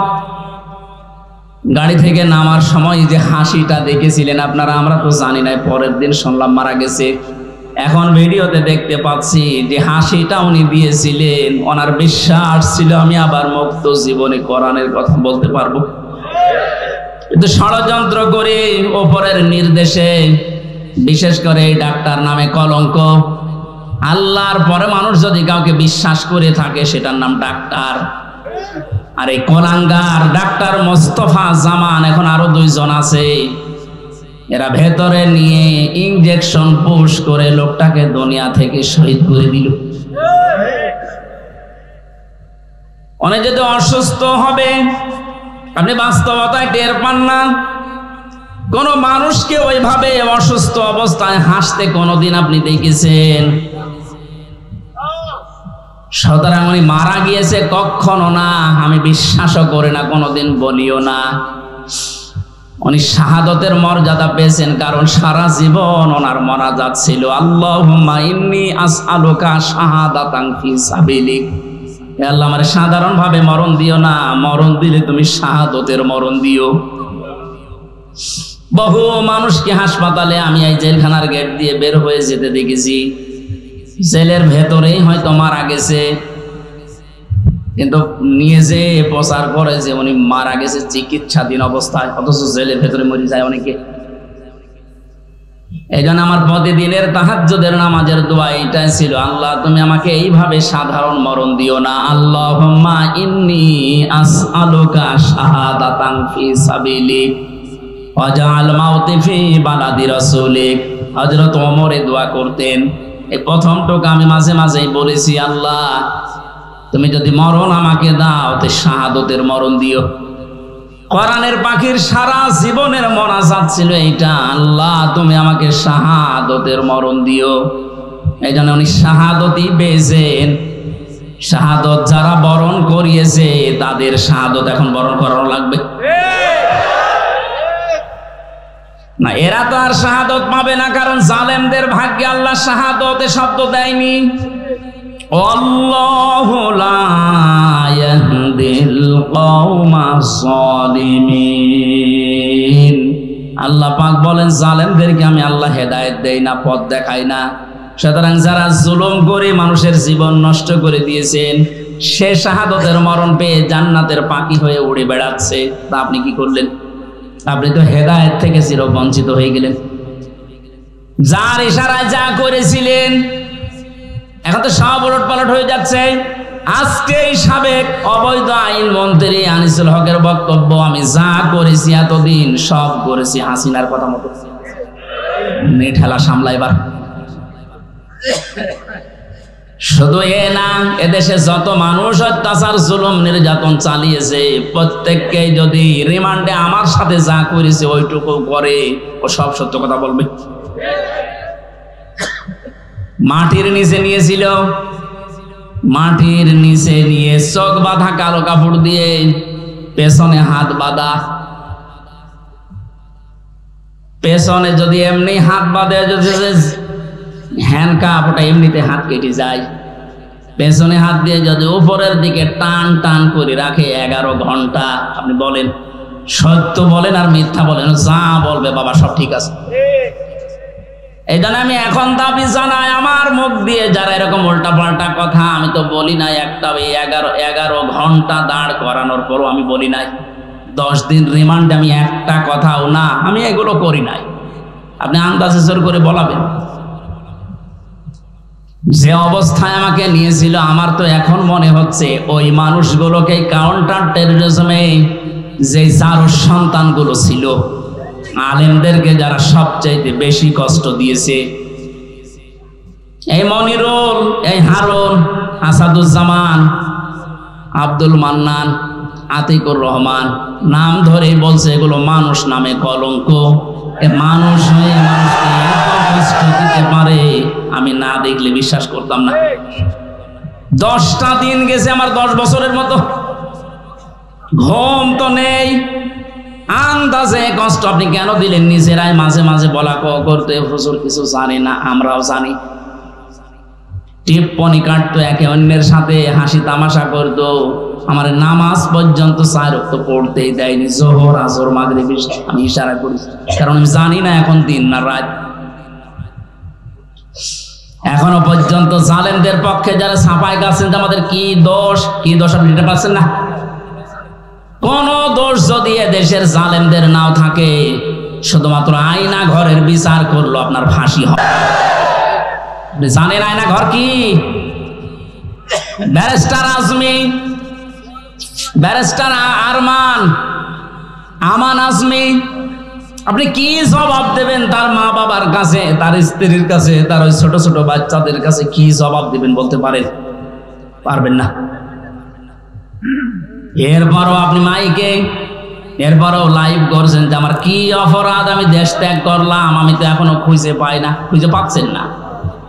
A: গাড়ি থেকে নামার সময় যে হাসিটা দেখেছিলেন আপনারা, আমরা তো জানি না, পরের দিন শুনলাম মারা গেছে। এখন ভিডিওতে দেখতে পাচ্ছি যে হাসিটা উনি দিয়েছিলেন, ওনার বিশ্বাস ছিল আমি আবার মুক্ত জীবনে কোরআনের কথা বলতে পারবো। কিন্তু ষড়যন্ত্র করে ওপরের নির্দেশে, বিশেষ করে এই ডাক্তার নামে কলঙ্ক, আল্লাহর পরে মানুষ যদি কাউকে বিশ্বাস করে থাকে সেটার নাম ডাক্তার। আর এই কলাঙ্গার ডাক্তার মোস্তফা জামান, এখন আরো 2 জন আছে, এরা ভেতরে নিয়ে ইনজেকশন পুশ করে লোকটাকে দুনিয়া থেকে শহীদ করে দিল। অনেক যদি অসুস্থ হবে, আপনি বাস্তবতায় টের পান না। কোন মানুষকে ওইভাবে অসুস্থ অবস্থায় হাসতে কোনোদিন আপনি দেখেছেন? সুতরাং উনি মারা গিয়েছে কখনো না, আমি বিশ্বাসও করি না, কোনোদিন বলিও না। উনি শাহাদতের মর্যাদা পেয়েছেন, কারণ সারা জীবন ওনার মোনাজাত ছিল আল্লাহুম্মা ইন্নী আসআলুকা শাহাদাতান ফি সাবিলিক। আল্লাহ আমার সাধারণ ভাবে মরণ দিও না, মরণ দিলে তুমি শাহাদতের মরণ দিও। বহু মানুষকে হাসপাতালে আমি এই জেলখানার গেট দিয়ে বের হয়ে যেতে দেখেছি, জেলের ভেতরেই হয়তো মারা গেছে, কিন্তু নিয়ে যে প্রচার করে যে উনি মারা গেছে চিকিৎসাধীন অবস্থায়, অথচ জেলের ভেতরে মরে যায় অনেকে। এই জন্য আমার প্রতিদিনের তাহাজ্জুদের নামাজের দোয়া এটাই ছিল, আল্লাহ তুমি আমাকে এইভাবে সাধারণ মরণ দিও না। আল্লাহুম্মা ইন্নী আসআলুকা শাহাদাতান ফি সাবিলিক ওয়াজআল মাউতি ফি বালাদি রাসূলিক। হযরত ওমর এই দোয়া করতেন। এই প্রথম টোকা আমি মাঝে মাঝেই বলেছি, আল্লাহ তুমি যদি মরণ আমাকে দাও তো শাহাদতের মরণ দিও। কোরআনের পাখির সারা জীবনের মোনাজাত ছিল এইটা, আল্লাহ তুমি আমাকে শাহাদতের মরণ দিও। এই জন্য উনি শাহাদতই পেয়েছেন। শাহাদত যারা বরণ করিয়েছে তাদের শাহাদত এখন বরণ করানো লাগবে না। এরা তো আর শাহাদত পাবে না, কারণ জালেমদের ভাগ্যে আল্লাহ শাহাদতে শব্দ দেয়নি। আল্লাহু লা ইয়াহদিল কওমাস সালিমিন। আল্লাহ পাক বলেন জালেমদেরকে আমি আল্লাহ হেদায়েত দেই না, পথ দেখাই না। সুতরাং যারা জুলুম করে মানুষের জীবন নষ্ট করে দিয়েছেন, সে শাহাদতের মরণ পেয়ে জান্নাতের পাখি হয়ে উড়ে বেড়াচ্ছে, তা আপনি কি করলেন? আপনি তো হেদায়েত থেকে চিরবঞ্চিত হয়ে গেলেন। যার ইশারায় যা করেছিলেন এখন তো সব উলটপালট হয়ে যাচ্ছে। আজকে সাবেক অবৈধ আইন মন্ত্রী আনিসুল হকের বক্তব্য, আমি যা করেছি এতদিন সব করেছি হাসিনার কথা মতো। ঠেলা সামলাইবার শুধু এ না, এদেশে যত মানুষ অত্যাচার জুলুম নির্যাতন চালিয়েছে প্রত্যেককে যদি রিমান্ডে আমার সাথে যা করেছে ওইটুকু করে, ও সব সত্য কথা বলবে। মাটির নিচে নিয়েছিল, মাটির নিচে নিয়ে চোখ বাঁধা কালো কাপড় দিয়ে, পেছনে হাত বাঁধা। পেছনে যদি এমনি হাত বাঁধে, যদি হ্যান্ডকাপ ওটা এমনিতে হাত কেটে যায়। পেছনে হাত দিয়ে যদি উপরের দিকে টান টান করে রাখে 11 ঘন্টা, আপনি বলেন সত্য বলেন আর মিথ্যা বলেন, যা বলবে বাবা সব ঠিক আছে। এই জন্য আমি এখন দাবি জানাই, আমার মুখ দিয়ে যারা এরকম উল্টা পাল্টা কথা, আমি তো বলি নাই একটা 11 ঘন্টা দাঁড় করানোর পরও আমি বলি নাই 10 দিন রিমান্ড, আমি একটা কথাও না, আমি এগুলো করি নাই। আপনি আন্দাজে জোর করে বলাবেন। যে অবস্থায় আমাকে নিয়েছিল, আমার তো এখন মনে হচ্ছে ওই মানুষগুলোকে কাউন্টার টেররিজমে যে 4 সন্তানগুলো ছিল, আলেমদেরকে যারা সবচাইতে বেশি কষ্ট দিয়েছে, এই মনিরুল, এই হারুন, আসাদুজ্জামান, আব্দুল মান্নান, আতিকুর রহমান, নাম ধরে বলছে এগুলো মানুষ নামে কলঙ্ক। মানুষ হয়ে মানুষকে এত কষ্ট দিতে পারে আমি না দেখলে বিশ্বাস করতাম না। 10টা দিন গেছে আমার 10 বছরের মতো, ঘুম তো নেই। আন্দাজে কষ্ট আপনি কেন দিলেন? নিজেরাই মাঝে মাঝে বলা করতে, হুজুর কিছু জানি না, আমরাও জানি। টিপ্পনি কাটতো, একে অন্যের সাথে হাসি তামাশা করতো। আমার নামাজ পর্যন্ত 4 ওয়াক্ত পড়তেই দেয়নি, জোহর আসর মাগরিব আমি ইশারা করি, কারণ আমি জানি না এখন দিন না রাত। এখনো পর্যন্ত জালেমদের পক্ষে যারা ছাপায় গেছেন, আমাদের কি দোষ আপনি এটা পাচ্ছেন না? কোন দোষ যদি দেশের জালেমদের নাও থাকে, শুধুমাত্র আয়না ঘরের বিচার করলো আপনার ফাঁসি হবে। জানেন আয়না ঘর কি? ব্যারিস্টার আজমি, ব্যারিস্টার আমান আজমি, আপনি কি জবাব দেবেন তার মা বাবার কাছে, তার স্ত্রীর কাছে, তার ওই ছোট ছোট বাচ্চাদের কাছে কি জবাব দিবেন বলতে পারেন? পারবেন না। এরপরও আপনি মাইকে, এরপরও লাইভ করছেন যে আমার কি অপরাধ, আমি দেশ ত্যাগ করলাম, আমি তো এখনো খুঁজে পাই না। খুঁজে পাচ্ছেন না।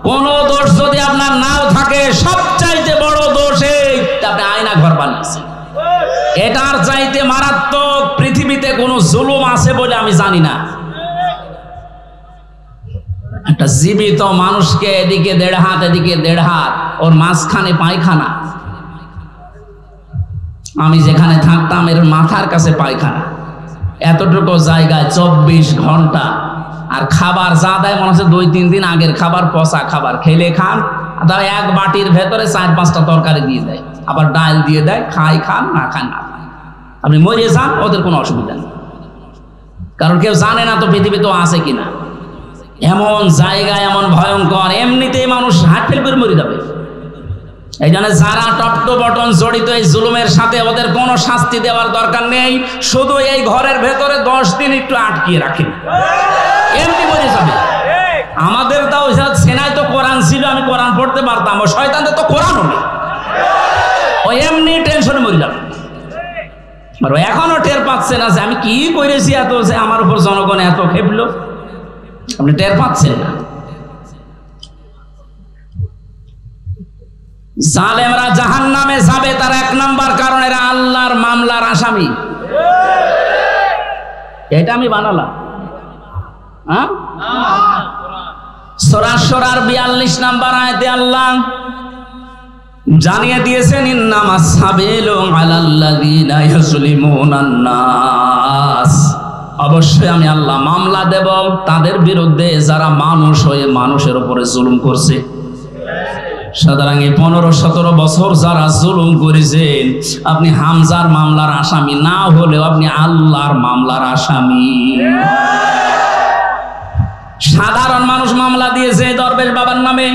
A: কোন দোষ যদি আপনার নাও থাকে, সবচাইতে বড় দোষ এই আপনি আয়না ঘর বানিয়েছেন। এটার চাইতে মারাত্মক পৃথিবীতে কোন জুলুম আছে বলে আমি জানি না। একটা জীবিত মানুষকে এদিকে 1.5 হাত, এদিকে 1.5 হাত, ওর মাঝখানে পায়খানা, আমি যেখানে থাকতাম এর মাথার কাছে পায়খানা, এতটুকু জায়গায় 24 ঘন্টা। আর খাবার যা দেয় মনে হচ্ছে 2-3 দিন আগের খাবার, পচা খাবার। খেলে খান, তারা এক বাটির ভেতরে 4-5টা তরকারি দিয়ে দেয়, আবার ডাল দিয়ে দেয়, খান না খান না খান, আপনি মরে যান, ওদের কোনো অসুবিধা নেই। কারণ কেউ জানে না তো পৃথিবী তো আছে কিনা। এমন জায়গায় এমন ভয়ঙ্কর, এমনিতেই মানুষ হাত ফেল করে মরে যাবে। এই জন্য যারা টপ টু বটন জড়িত এই জুলুমের সাথে, ওদের কোনো শাস্তি দেওয়ার দরকার নেই, শুধু এই ঘরের ভেতরে 10 দিন একটু আটকিয়ে রাখেন, এমনি মরে যাবে। আমাদের তাও সেনায় তো কোরআন ছিল, আমি কোরআন পড়তে পারতাম, ও শয়তানদের তো কোরআনও নেই, ও এমনি টেনশনে মরে যাবে। আর এখনো টের পাচ্ছেন না যে আমি কি করেছি, এত যে আমার উপর জনগণ এত খেপলো, আপনি টের পাচ্ছেন না। জালেমরা জাহান্নামে যাবে, তার 1 নাম্বার কারণ এরা আল্লাহর মামলার আসামি। এটা আমি বানালাম, হ্যাঁ? সূরা শুরার 42 নাম্বার আয়াতে আল্লাহ জানিয়ে দিয়েছেন, ইন্নামাস সাবিলু আলাল্লাযিনা ইয়াজলিমুনান নাস, অবশ্যই আমি আল্লাহ মামলা দেব তাদের বিরুদ্ধে যারা মানুষ হয়ে মানুষের উপরে জুলুম করছে। সুতরাং এই 15-17 বছর যারা জুলুম করেছেন, আপনি হামজার মামলার আসামি না হলেও আপনি আল্লাহর মামলার আসামি। সাধারণ মানুষ মামলা দিয়েছে দরবেশ বাবার নামে,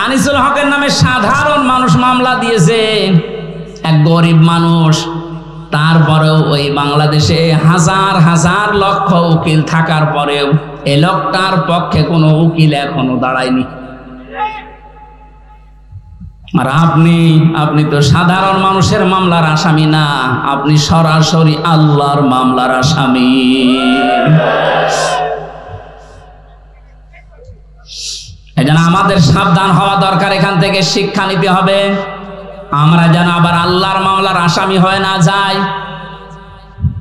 A: আনিসুল হকের নামে সাধারণ মানুষ মামলা দিয়েছে, এক গরিব মানুষ। তারপরেও ওই বাংলাদেশে হাজার হাজার লক্ষ উকিল থাকার পরেও এই লোকটার পক্ষে কোনো উকিল এখনো দাঁড়ায়নি। আর আপনি তো সাধারণ মানুষের মামলার আসামি না, আপনি সরাসরি আল্লাহর মামলার আসামি। এজন্য আমাদের সাবধান হওয়া দরকার, এখান থেকে শিক্ষা নিতে হবে, আমরা যেন আবার আল্লাহর মামলার আসামি হয়ে না যাই।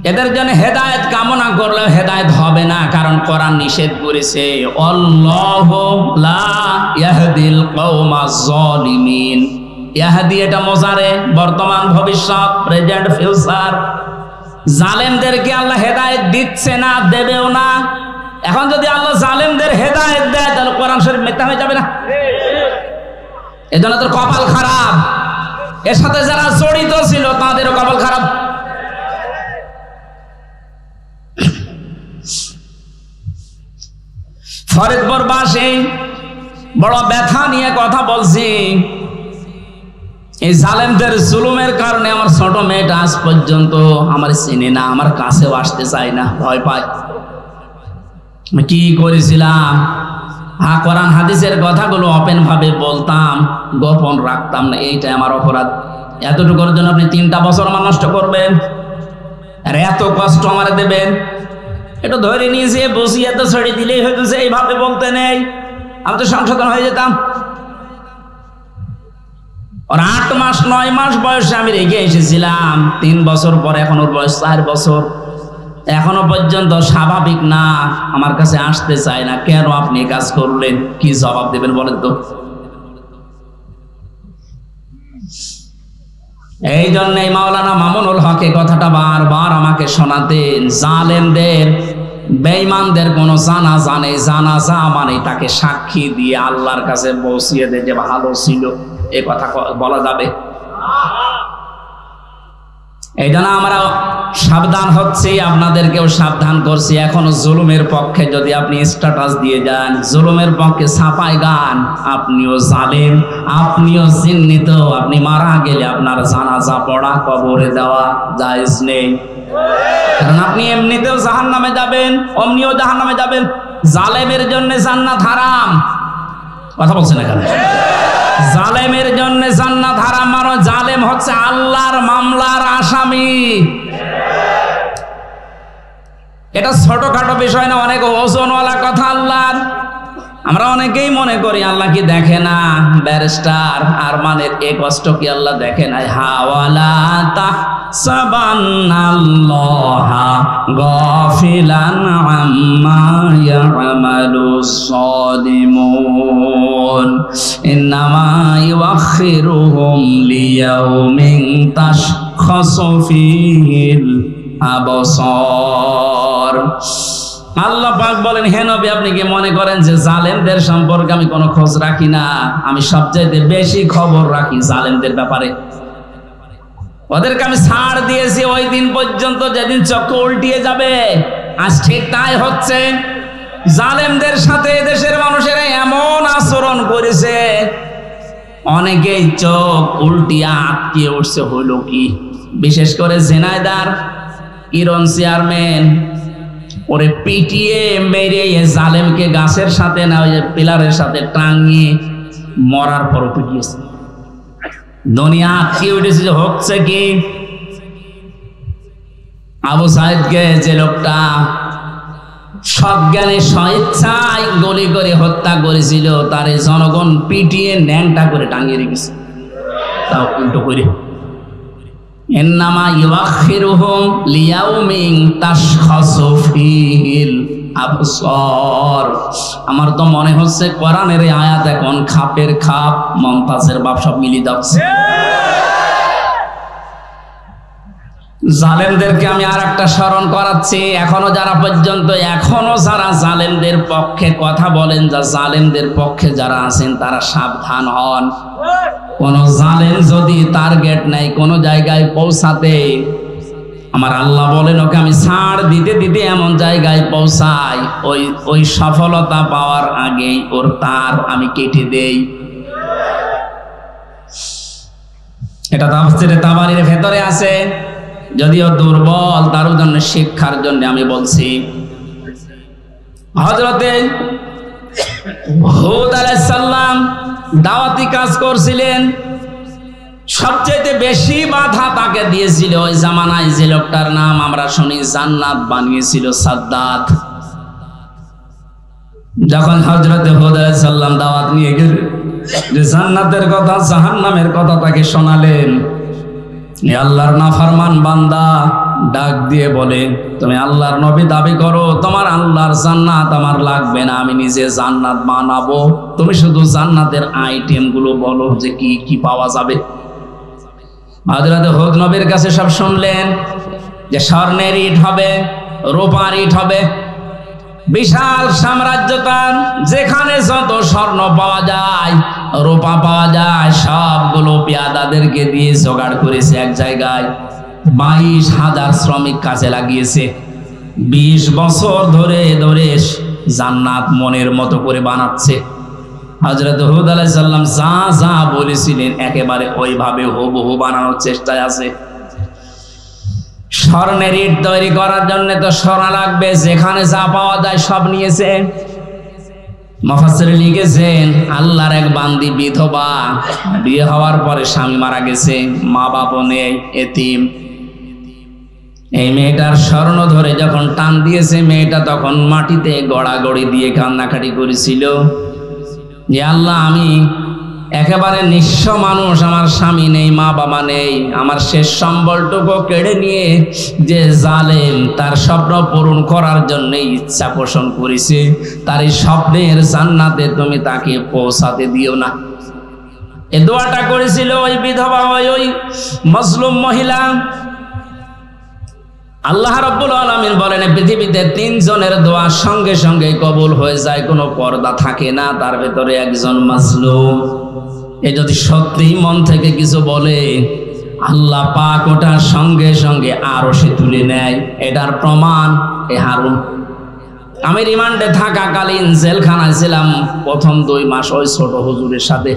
A: এদের জন্য হেদায়েত কামনা করলেও হেদায়েত হবে না, কারণ কোরআন নিষেধ করেছে, আল্লাহু লা ইয়াহদিল কওমাজ জালিমিন। ইয়াহদি এটা মোজারে, বর্তমান ভবিষ্যৎ, প্রেজেন্ট ফিউচার। জালেমদেরকে আল্লাহ হেদায়েত দিচ্ছে না, দেবেও না। এখন যদি আল্লাহ জালেমদের হেদায়েত দেয় তাহলে কোরআন শরীফ মিথ্যা হয়ে যাবে না? এজন্য তোর কপাল খারাপ, এর সাথে যারা জড়িত ছিল তাদেরও কপাল খারাপ। ফরিদপুরবাসী বড় ব্যথা নিয়ে কথা বলছি। এই জালেমদের জুলুমের কারণে আমার ছোট মেয়েটা আজ পর্যন্ত আমার চিনে না, আমার কাছেও আসতে চায় না, ভয় পায়। কি করেছিলাম? কোরআন হাদিসের কথাগুলো ওপেন ভাবে বলতাম, গোপন রাখতাম না, এইটাই আমার অপরাধ। এতটুকুর জন্য আপনি 3টা বছর আমার নষ্ট করবেন আর এত কষ্ট আমার দেবেন? এটা ধরে নিয়েছে, বসিয়ে তো ছেড়ে দিলেই হয়তো এইভাবে বলতে নেই, আমি তো সংশোধন হয়ে যেতাম। ওর 8 মাস 9 মাস বয়সে আমি রেখে এসেছিলাম, 3 বছর পরে এখন ওর বয়স 4 বছর, এখনো পর্যন্ত স্বাভাবিক না, আমার কাছে আসতে চায় না। কেন আপনি কাজ করলেন? কি জবাব দেবেন বলেন তো? এই জন্যই মাওলানা মামুনুল হক এই কথাটা বারবার আমাকে শোনাতেন, জালেমদের বেঈমানদের কোনো জানাজা নেই, জানাজা মানে তাকে সাক্ষী দিয়ে আল্লাহর কাছে পৌঁছিয়ে দে যে ভালো ছিল, এ কথা বলা যাবে? এই জন্য আমরা সাবধান হচ্ছি, আপনাদেরকেও সাবধান করছি। এখনো জুলুমের পক্ষে যদি আপনি স্ট্যাটাস দিয়ে যান, জুলুমের পক্ষে ছাপাই গান, আপনিও জালেম, আপনিও চিহ্নিত। আপনি মারা গেলে আপনার জানাজা পড়া, কবরে দেওয়া জায়েজ নেই, কারণ আপনি এমনিতেও জাহান্নামে যাবেন, অমনিও জাহান্নামে যাবেন। জালেমের জন্য জান্নাত হারাম, কথা বলছেন এখানে। জালেমের জন্য জান্নাত হারাম, মানে জালেম হচ্ছে আল্লাহর মামলার আসামি। এটা ছোটখাটো বিষয় না, অনেক ওজনওয়ালা কথা আল্লাহর। আমরা অনেকেই মনে করি আল্লাহ কি দেখে না? ব্যারিস্টার আরমানের এই কষ্ট কি আল্লাহ দেখে না? হাওয়ালা তাহসাবান্নাল্লাহা গাফিলান আম্মা ইয়ামালুস সালিমুন। ইন্নামা ইউআখিরুহুম লিয়াউমিন তাশখাসু ফীহিল আবসার। আল্লাহ পাক বলেন, হে নবী, আপনি কি মনে করেন যে জালেমদের সম্পর্কে আমি কোনো খোঁজ রাখি না? আমি সবচাইতে বেশি খবর রাখি জালেমদের ব্যাপারে। ওদেরকে আমি ছাড় দিয়েছি ওই দিন পর্যন্ত যেদিন চক্র উল্টিয়ে যাবে। আজ ঠিক তাই হচ্ছে। জালেমদের সাথে দেশের মানুষেরা এমন আচরণ করেছে, অনেকেই চোখ উল্টিয়ে আটকিয়ে উঠছে। হইল কি? বিশেষ করে ঝিনাইদহ কিরণ চেয়ারম্যান, ওরে পিটিয়ে মেরে জালেমকে গাছের সাথে না ওই পিলারের সাথে টাঙিয়ে মরার পরও পিটিয়েছে। দুনিয়া আটকে উঠেছে। যে হচ্ছে কি? আবু সাইদকে যে লোকটা সজ্ঞানে স্বেচ্ছায় গুলি করে হত্যা করেছিল, তার জনগণ পিটিয়ে ন্যাংটা করে টাঙিয়ে রেখেছে, তাও উল্টো করে। ইন্নামা ইউআখিরুহুম লিয়াউমিন তাশখাসু ফীহিল আবসার। আমার তো মনে হচ্ছে কোরআনের এই আয়াত এখন খাপের খাপ, মমতাজের বাপ সব মিলিয়ে যাচ্ছে। জালেমদেরকে আমি আর একটা স্মরণ করাচ্ছি। এখনো যারা জালেমদের পক্ষে কথা বলেন, যা জালেমদের পক্ষে যারা আছেন, তারা সাবধান হন। কোন জালেম যদি টার্গেট নেয় কোন জায়গায় পৌঁছাতে, আমার আল্লাহ বলেন ওকে আমি ছাড় দিতে দিতে এমন জায়গায় পৌঁছাই, ওই সফলতা পাওয়ার আগেই ওর তার আমি কেটে দেই। এটা তাফসীরে তাবারীর ভেতরে আছে, যদিও দুর্বল, তার জন্য শিক্ষার জন্য আমি বলছি। হযরতে হুদ আলাইহিস সালাম দাওয়াতি কাজ করছিলেন। সবচেয়ে বেশি বাধা তাকে দিয়েছিল ওই জামানায় যে লোকটার নাম আমরা শুনি জান্নাত বানিয়েছিল, সাদ্দাত। যখন হযরতে হুদ আলাইহিস সালাম দাওয়াত নিয়ে গেলেন, যে জান্নাতের কথা জাহান্নামের কথা তাকে শোনালেন, আল্লাহর নাফরমান বান্দা ডাক দিয়ে বলে, তুমি আল্লাহর নবী দাবি করো, তোমার আল্লাহর জান্নাত আমার লাগবে না, আমি নিজে জান্নাত বানাবো, তুমি শুধু জান্নাতের আইটেম গুলো বলো যে কি কি পাওয়া যাবে। হযরতে হুদ নবীর কাছে সব শুনলেন যে স্বর্ণের ইট হবে, রূপার ইট হবে, বিশাল সাম্রাজ্য তার, যেখানে যত স্বর্ণ পাওয়া যায়, রূপা পাওয়া যায়, সবগুলো পেয়াদাদেরকে দিয়ে জোগাড় করেছে এক জায়গায়। 22,000 শ্রমিক কাজে লাগিয়েছে। 20 বছর ধরে ধরে জান্নাত মনের মতো করে বানাচ্ছে। হযরত হুদ আলাইহিস সালাম যা যা বলেছিলেন একেবারে ওইভাবে হুবহু বানানোর চেষ্টায় আছে। স্বর্ণের ইট তৈরি করার জন্য তো স্বর্ণ লাগবে, যেখানে যা পাওয়া যায় সব নিয়েছে। মুফাসসির লিখেছেন, আল্লাহর এক বান্দি বিধবা, বিয়ে হওয়ার পরে স্বামী মারা গেছে, মা বাবা নেই, এতিম। এই মেয়েটার স্বর্ণ ধরে যখন টান দিয়েছে, মেয়েটা তখন মাটিতে গড়াগড়ি দিয়ে কান্নাকাটি করেছিল যে আল্লাহ, আমি একেবারে নিঃস্ব মানুষ, আমার স্বামী নেই, মা বাবা নেই, আমার শেষ সম্বলটুকু কেড়ে নিয়ে যে জালেম তার স্বপ্ন পূরণ করার জন্য ইচ্ছা পোষণ করেছে, তার এই স্বপ্নের জান্নাতে তুমি তাকে পৌঁছাতে দিও না। এই দোয়াটা করেছিল ওই বিধবা, ওই মজলুম মহিলা। আল্লাহ রাব্বুল আলামিন বলেন, পৃথিবীতে 3 জনের দোয়া সঙ্গে সঙ্গে কবুল হয়ে যায়, কোনো পর্দা থাকে না, তার ভেতরে একজন মাজলুম। এ যদি সত্যি মন থেকে কিছু বলে, আল্লাহ পাক ওটা সঙ্গে সঙ্গে আরশে তুলে নেয়। এটার প্রমাণ এ হারুন। আমি রিমান্ডে থাকাকালীন জেলখানায় ছিলাম প্রথম 2 মাস ওই ছোট হুজুরের সাথে,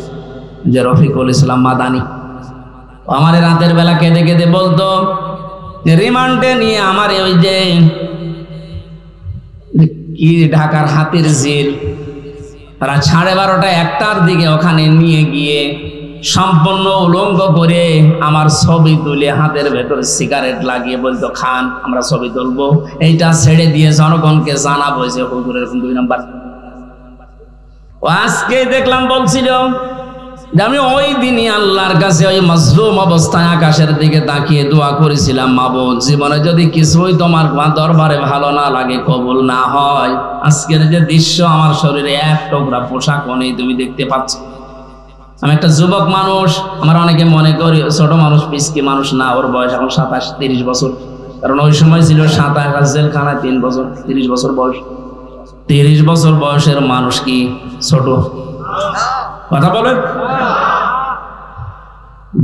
A: যে রফিকুল ইসলাম মাদানী। আমার রাতের বেলা কেঁদে কেঁদে বলতো, রিমান্ডে নিয়ে আমার ওই যে কি ঢাকার হাতির জেল, রাত 12:30টা 1টার দিকে ওখানে নিয়ে গিয়ে সম্পূর্ণ উলঙ্গ করে আমার ছবি তুলে হাতের ভেতরে সিগারেট লাগিয়ে বলতো, খান, আমরা ছবি তুলবো, এইটা ছেড়ে দিয়ে জনগণকে জানাবো যে হুজুর এরকম 2 নাম্বার। আজকে দেখলাম বলছিল যে আমি ওই দিনই আল্লাহর কাছে ওই মাজলুম অবস্থায় আকাশের দিকে তাকিয়ে দোয়া করেছিলাম, মাবুদ জীবনে যদি কিছুই তোমার দরবারে ভালো না লাগে, কবুল না হয়, আজকের যে দৃশ্য আমার শরীরে এক টুকরা পোশাকও নেই, তুমি দেখতে পাচ্ছ। আমি একটা যুবক মানুষ, আমার অনেকে মনে করি ছোট মানুষ, পিসকি মানুষ না, ওর বয়স এখন 27-30 বছর, কারণ ওই সময় ছিল 27 জেলখানায় 3 বছর, 30 বছর বয়স। 30 বছর বয়সের মানুষ কি ছোট? কথা বলেন।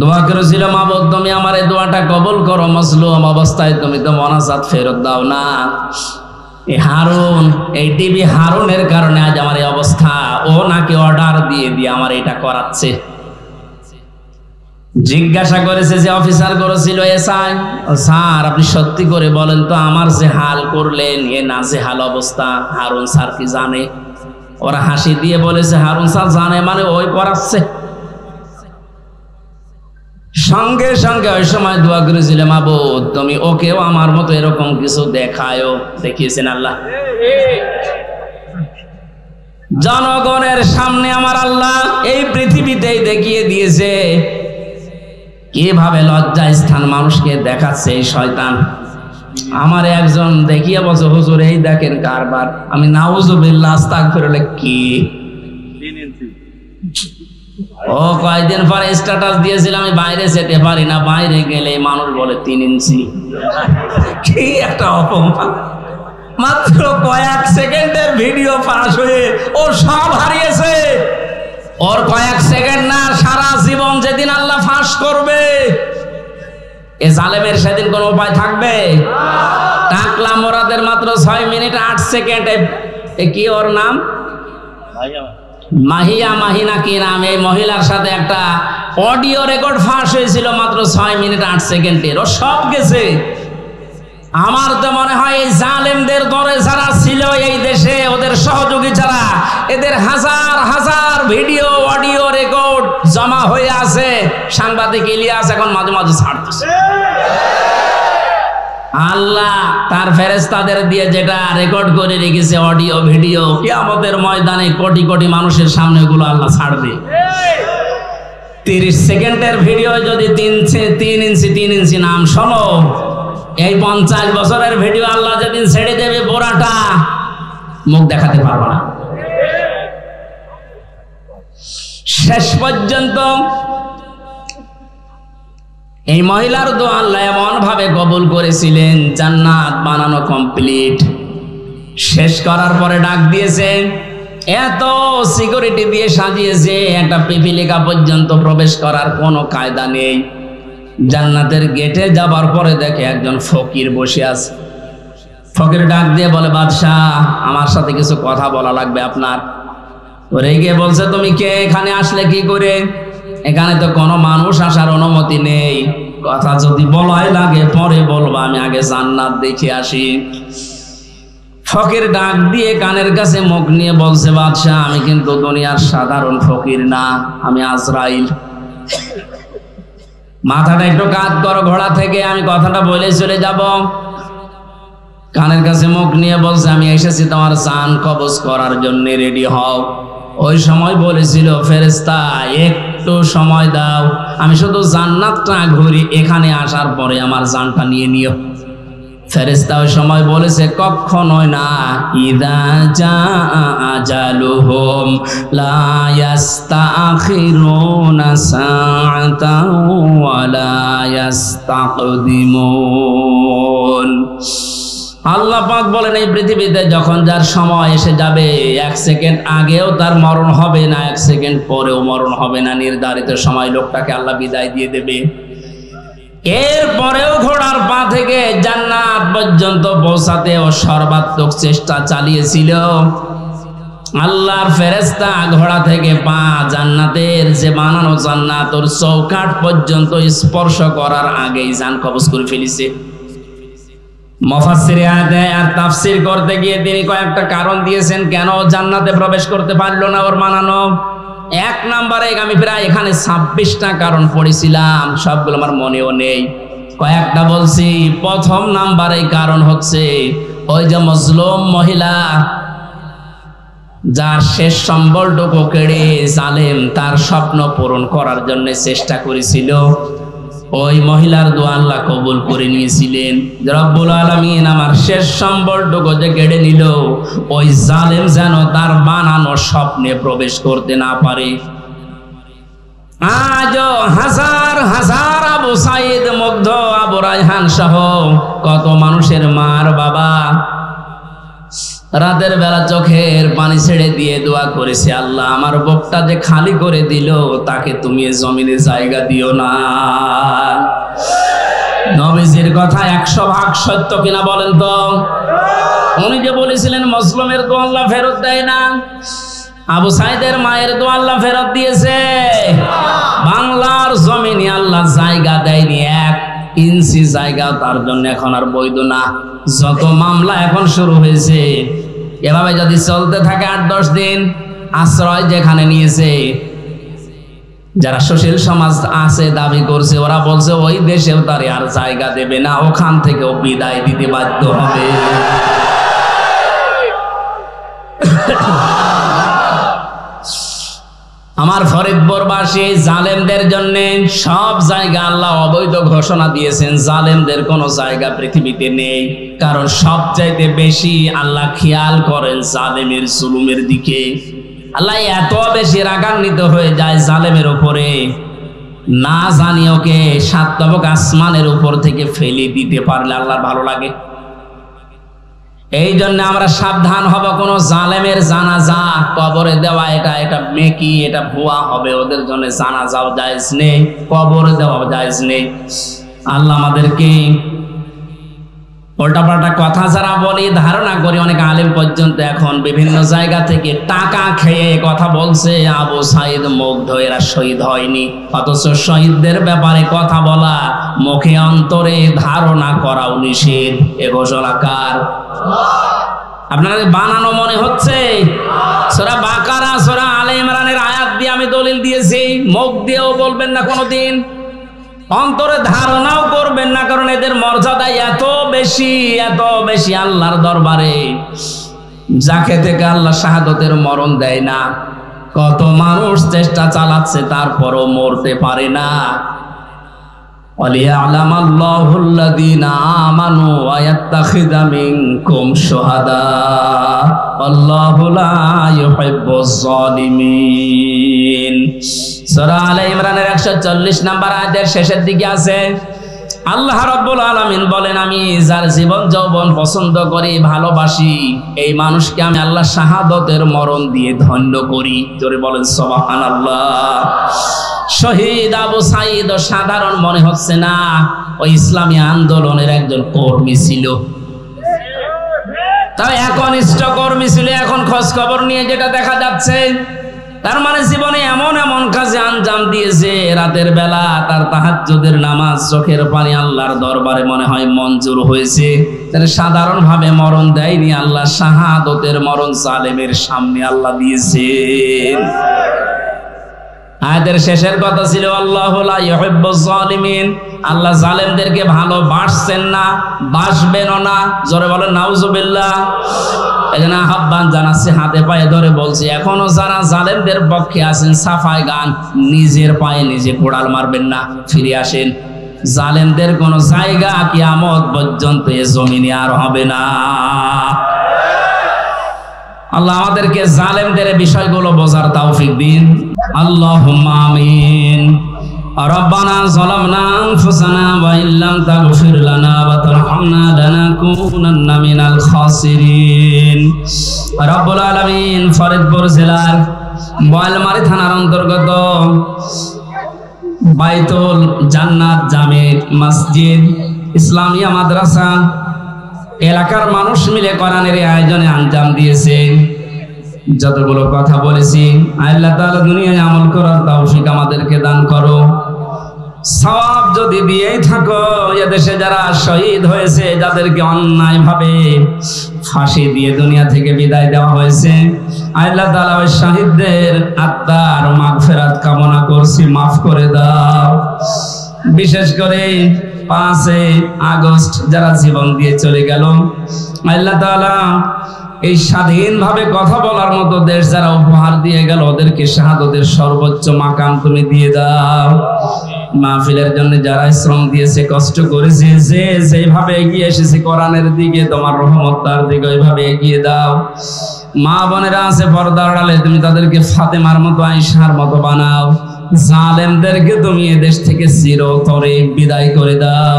A: দোয়া করেছিল, মাবুদ তুমি আমার এই দোয়াটা কবুল করো, মাজলুম অবস্থায় তুমি তো মোনাজাত ফেরত দাও না। এই হারুন, এই টিভি হারুনের কারণে আজ আমার এই অবস্থা, ও নাকি অর্ডার দিয়ে দিয়ে আমার এটা করাচ্ছে। জিজ্ঞাসা করেছে যে অফিসার করেছিল, এসআই স্যার আপনি সত্যি করে বলেন তো আমার যে হাল করলেন, এ নাজেহাল অবস্থা হারুন স্যার কি জানে? ওরা হাসি দিয়ে বলেছে, হারুন স্যার জানে মানে ওই করাচ্ছে। সঙ্গে সঙ্গে ওই সময় দোয়া করেছিল, মাবুদ তুমি ওকেও আমার মতো এরকম কিছু দেখায়ও। দেখিয়েছেন আল্লাহ জনগণের সামনে, আমার আল্লাহ এই পৃথিবীতেই দেখিয়ে দিয়েছে কিভাবে লজ্জা স্থান মানুষকে দেখাচ্ছে এই শয়তান। আমার একজন দেখিয়ে বলছে, হুজুর এই দেখেন কারবার। আমি নাউজুবিল্লাহ আস্তাগফিরুল্লাহ, কি ও কয়েকদিন পরে স্ট্যাটাস দিয়েছিল আমি বাইরে যেতে পারি না, বাইরে গেলে মানুষ বলে 3 ইঞ্চি। কি একটা অপমান! মাত্র কয়েক সেকেন্ডের ভিডিও পাস হয়ে ও সব হারিয়েছে। ওর কয়েক সেকেন্ড না, সারা জীবন যেদিন আল্লাহ ফাঁস করবে, এ জালেমের সেদিন কোন উপায় থাকবে? টাকলা মোরাদের মাত্র 6 মিনিট 8 সেকেন্ড। কি ওর নাম? মাহিয়া, মাহিনা কি নাম, এই মহিলার সাথে একটা অডিও রেকর্ড ফাঁস হয়েছিল মাত্র 6 মিনিট 8 সেকেন্ডের। ও সব গেছে। আমার তো মনে হয় এই জালেমদের দরে যারা ছিল এই দেশে, ওদের সহযোগী যারা, এদের হাজার হাজার ভিডিও অডিও রেকর্ড জমা হয়ে আছে। সাংবাদিক ইলিয়াস এখন মাঝে মাঝে ছাড়তেছে। আল্লাহ তার ফেরেশতাদের দিয়ে যেটা রেকর্ড করে রেখেছে অডিও ভিডিও, কিয়ামতের ময়দানে কোটি কোটি মানুষের সামনে ওগুলো আল্লাহ ছাড়বে। 30 সেকেন্ডের ভিডিও যদি 3 ইঞ্চি নাম শোনো, এই 50 বছরের ভিডিও আল্লাহ যেদিন ছেড়ে দেবে বোরাটা, মুখ দেখাতে পারবো না। শেষ পর্যন্ত এই মহিলার দোয়া আল্লাহ এমন ভাবে কবুল করেছিলেন, জান্নাত বানানো কমপ্লিট। শেষ করার পরে ডাক দিয়েছে, এত সিকিউরিটি দিয়ে সাজিয়েছে, একটা পিপিলিকা পর্যন্ত প্রবেশ করার কোনো কায়দা নেই। জান্নাতের গেটে যাবার পরে দেখে একজন ফকির বসে আছে। ফকির ডাক দিয়ে বলে, বাদশাহ আমার সাথে কিছু কথা বলা লাগবে আপনার। রেগে বলছে, তুমি কে, এখানে আসলে কি করে? এখানে তো কোনো মানুষ আসার অনুমতি নেই, কথা যদি বলাই লাগে পরে বলবো, আমি আগে জান্নাত দেখে আসি। ফকির ডাক দিয়ে কানের কাছে মুখ নিয়ে বলছে, বাদশাহ আমি কিন্তু দুনিয়ার সাধারণ ফকির না, আমি আজরাইল। মাথাটা একটু কাত করো ঘোড়া থেকে, আমি কথাটা বলে চলে যাব। কানের কাছে মুখ নিয়ে বলছে, আমি এসেছি তোমার জান কবজ করার জন্য, রেডি হও। ওই সময় বলেছিল, ফেরেশতা একটু সময় দাও, আমি শুধু জান্নাতটা ঘুরি, এখানে আসার পরে আমার জানটা নিয়ে নিও। ফেরেশতা ওই সময় বলেছে, কখনোই না। ইদা জাআ আজালুহুম লা ইস্তাখিরুনা সাআতাও ওয়া লা ইস্তাকদিমুন। আল্লাহ পাক বলেন, এই পৃথিবীতে যখন যার সময় এসে যাবে, 1 সেকেন্ড আগেও তার মরণ হবে না, 1 সেকেন্ড পরেও মরণ হবে না। নির্ধারিত সময় লোকটাকে আল্লাহ বিদায় দিয়ে দেবে। এরপরেও ঘোড়ার পা থেকে জান্নাত পর্যন্ত পৌঁছাতে ও সর্বাত্মক চেষ্টা চালিয়েছিল। আল্লাহর ফেরেশতা ঘোড়া থেকে পা জান্নাতের যে বানানো জান্নাত, ওর চৌকাঠ পর্যন্ত স্পর্শ করার আগেই জান কবজ করে ফেলেছে। মুফাসসিরে আয়াত আর তাফসীর করতে গিয়ে তিনি কয়েকটা কারণ দিয়েছেন কেন জান্নাতে প্রবেশ করতে পারলো না ওর বানানো। 1 নম্বরে আমি প্রায় এখানে 26টা কারণ পড়েছিলাম, সবগুলো আমার মনেও নেই, কয়েকটা বলছি। প্রথম নাম্বারে কারণ হচ্ছে ওই যে মজলুম মহিলা, যার শেষ সম্বলটুকু কেড়ে জালেম তার স্বপ্ন পূরণ করার জন্য চেষ্টা করেছিল, ওই মহিলার দোয়া আল্লাহ কবুল করে নিয়েছিলেন। রব্বুল আলামিন আমার শেষ সম্বলটুকু যে কেড়ে নিল, ওই জালেম যেন তার বানানো স্বপ্নে প্রবেশ করতে না পারে। আজও হাজার হাজার আবু সাইদ, মুগ্ধ, আবু রায়হান সহ কত মানুষের মার বাবা রাতের বেলা চোখের পানি ছেড়ে দিয়ে দোয়া করেছে, আল্লাহ আমার বুকটা যে খালি করে দিল, তাকে তুমি জমিনে জায়গা দিও না। নবীজির কথা 100% সত্য কিনা বলেন তো? উনি যে বলেছিলেন মুসলিমের দোয়া আল্লাহ ফেরত দেয় না, আবু সাইদের মায়ের দোয়া আল্লাহ ফেরত দিয়েছে। বাংলার জমিনে আল্লাহ জায়গা দেয়নি, 1 ইঞ্চি জায়গা তার জন্য এখন আর বৈধ না। যত মামলা এখন শুরু হয়েছে, এভাবে যদি চলতে থাকে 8-10 দিন, আশ্রয় যেখানে নিয়েছে, যারা সুশীল সমাজ আছে দাবি করছে, ওরা বলছে ওই দেশেও তারে আর জায়গা দেবে না, ওখান থেকেও বিদায় দিতে বাধ্য হবে। আমার ফরিদপুরবাসী জালেমদের জন্য সব জায়গা আল্লাহ অবৈধ ঘোষণা দিয়েছেন। জালেমদের কোনো জায়গা পৃথিবীতে নেই, কারণ সবচাইতে বেশি আল্লাহ খেয়াল করেন জালেমের জুলুমের দিকে। আল্লাহ এত বেশি রাগান্বিত হয়ে যায় জালেমের উপরে, না জানি ওকে 7 তবক আসমানের উপর থেকে ফেলে দিতে পারলে আল্লাহর ভালো লাগে। এই জন্য আমরা সাবধান হব, কোন জালেমের জানাজা কবরে দেওয়া এটা মেকি, এটা ভুয়া হবে। ওদের জন্য জানাজাও জায়েজ নেই, কবরে দেওয়া জায়েজ নেই। আল্লাহ আমাদেরকে উল্টাপাল্টা কথা যারা বলি, ধারণা করি অনেক আলেম পর্যন্ত এখন বিভিন্ন জায়গা থেকে টাকা খেয়ে কথা বলছে, আবু সাইদ মুগ্ধ এরা শহীদ হয়নি, অথচ শহীদদের ব্যাপারে কথা বলা, মুখে অন্তরে ধারণা করাও নিষেধ। এ ঘোষণা কার? আপনাদের বানানো মনে হচ্ছে? সূরা বাকারা, সূরা আলে ইমরানের আয়াত দিয়ে আমি দলিল দিয়েছি, মুখ দিয়েও বলবেন না কোনোদিন, অন্তরে ধারণাও করবেন না, কারণ এদের মর্যাদা এত বেশি আল্লাহর দরবারে, যাকে থেকে আল্লাহ শাহাদতের মরণ দেয় না। কত মানুষ চেষ্টা চালাচ্ছে, তারপরও মরতে পারে না। ওয়ালিয়ালামাল্লাহুল্লাযীনা আমানু ওয়া ইয়াত্তাখিযা মিনকুম শুহাদা আল্লাহু লা ইউহিব্বুজ জালিমিন। সূরা আলে ইমরানের 140 নম্বর আয়াতের শেষের দিকে আছে, আল্লাহ রাব্বুল আলামিন বলেন, আমি যার জীবন যৌবন পছন্দ করি, ভালোবাসি, এই মানুষকে আমি আল্লাহ শাহাদতের মরণ দিয়ে ধন্য করি। জোরে বলেন সুবহানাল্লাহ। শহীদ আবু সাইদ সাধারণ মনে হচ্ছে না, ওই ইসলামী আন্দোলনের একজন কর্মী ছিল। তাই একনিষ্ঠ কর্মী ছিল। এখন খোঁজ খবর নিয়ে যেটা দেখা যাচ্ছে, তার মানে জীবনে এমন এমন কাজে আঞ্জাম দিয়েছে, রাতের বেলা তার তাহাজ্জুদের নামাজ, চোখের পানি আল্লাহর দরবারে মনে হয় মঞ্জুর হয়েছে। তাহলে সাধারণভাবে মরণ দেয়নি, আল্লাহ শাহাদতের মরণ জালেমের সামনে আল্লাহ দিয়েছেন। আয়াতের শেষের কথা ছিল আল্লাহু লা ইউহিব্বুজ জালিমিন, আল্লাহ জালেমদেরকে ভালোবাসছেন না, বাসবেনও না। জোরে বলেন নাউজুবিল্লাহ। এজন্য আহ্বান জানাচ্ছি, হাতে পায়ে ধরে বলছি, এখনো যারা জালেমদের পক্ষে আছেন, সাফাই গান, নিজের পায়ে নিজে কোড়াল মারবেন না, ফিরে আসেন। জালেমদের কোন জায়গা কিয়ামত পর্যন্ত এ জমিনে আর হবে না। আল্লাহ আমাদেরকে জালেমদের বিষয়গুলো বোঝার তৌফিক দিন। আল্লাহুম্মা আমিন। রব্বানা যালামনা আনফুসানা ওয়া ইল্লাম তাগফির লানা ওয়া তারহামনা লানাকুনান্না মিনাল খাসিরিন। রব্বুল আলামিন ফরিদপুর জেলার বোয়ালমারী থানার অন্তর্গত বাইতুল জান্নাত জামে মসজিদ ইসলামিয়া মাদ্রাসা এলাকার মানুষ মিলে কোরআনের আয়োজনে আঞ্জাম দিয়েছে। যতগুলো কথা বলেছি, আল্লাহ তাআলা দুনিয়ায় আমল করার তৌফিক আমাদেরকে দান করো। সওয়াব যদি দিয়েই থাকো, এদেশে যারা শহীদ হয়েছে, যাদেরকে অন্যায়ভাবে ফাঁসি দিয়ে দুনিয়া থেকে বিদায় দেওয়া হয়েছে, আল্লাহ তাআলা ওই শহীদদের আত্মার মাগফিরাত কামনা করছি, মাফ করে দাও। বিশেষ করে 5 আগস্ট যারা জীবন দিয়ে চলে গেল, আল্লাহ তাআলা এই স্বাধীনভাবে কথা বলার মতো দেশ যারা উপহার দিয়ে গেল ওদেরকে শাহাদাতের সর্বোচ্চ মাকাম তুমি দিয়ে দাও। মাহফিলের জন্য যারা শ্রম দিয়েছে, কষ্ট করেছে, যে যেভাবে এগিয়ে এসেছে কোরআনের দিকে, তোমার রহমত তার দিকে ওইভাবে এগিয়ে দাও। মা বোনেরা আছে পর্দার আড়ালে, তুমি তাদেরকে ফাতেমার মতো, আয়েশার মতো বানাও। জালেমদেরকে তুমি এদেশ থেকে চিরতরে বিদায় করে দাও।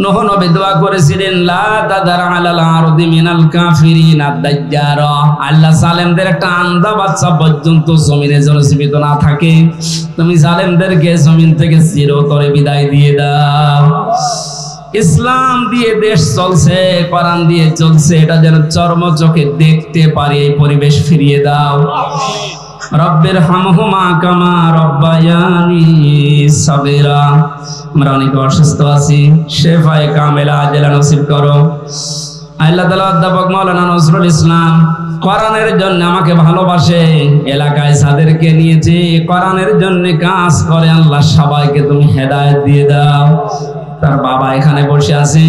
A: নূহ নবী দোয়া করেছিলেন, লা তাদার আলাল আরদি মিনাল কাফিরিনা দাজ্জারা। আল্লাহ জালেমদের একটা আন্দা বাচ্চা পর্যন্ত জমিনে যেন জীবিত না থাকে, তুমি জালেমদেরকে জমিন থেকে চিরতরে বিদায় দিয়ে দাও। ইসলাম দিয়ে দেশ চলছে, কোরআন দিয়ে চলছে, এটা যেন চর্মচোখে দেখতে পারি, এই পরিবেশ ফিরিয়ে দাও। রব্বির হামহুমা কামা রব্বায়ানি সাগীরা। আমরা অনেক অসুস্থ আছি, শেফায়ে কামেলা আজেলা নসিব করো। আল্লাহ তাআলা অধ্যাপক মাওলানা নজরুল ইসলাম কোরআনের জন্য আমাকে ভালোবাসে, এলাকায় যাদেরকে নিয়েছে কোরআনের জন্য কাজ করে, আল্লাহ সবাইকে তুমি হেদায়েত দিয়ে দাও। তার বাবা এখানে বসে আছে,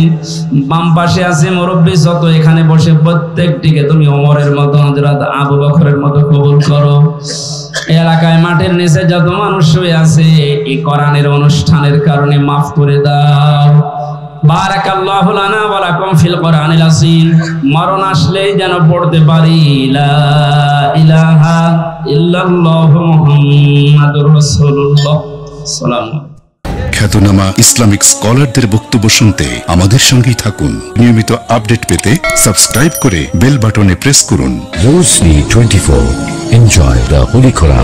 A: বাম পাশে আছে মুরব্বী যত এখানে বসে, প্রত্যেকটিকে তুমি ওমরের মতো, হযরত আবু বকরের মতো কবুল করো। এলাকায় মাঠের নিচে যত মানুষ শুয়ে আছে এই কোরআনের অনুষ্ঠানের কারণে মাফ করে দাও। বারাকাল্লাহু লানা ওয়া লাকুম ফিল কোরআনিল আযীম। মরণ আসলেই যেন পড়তে পারি লা ইলাহা ইল্লাল্লাহু মুহাম্মাদুর রাসূলুল্লাহ। সালাম।
B: খ্যাতনামা ইসলামিক স্কলারদের বক্তব্য শুনতে আমাদের সঙ্গেই থাকুন। নিয়মিত আপডেট পেতে সাবস্ক্রাইব করে বেল বাটনে প্রেস করুন।
C: Rosary 24. Enjoy the Holy Quran.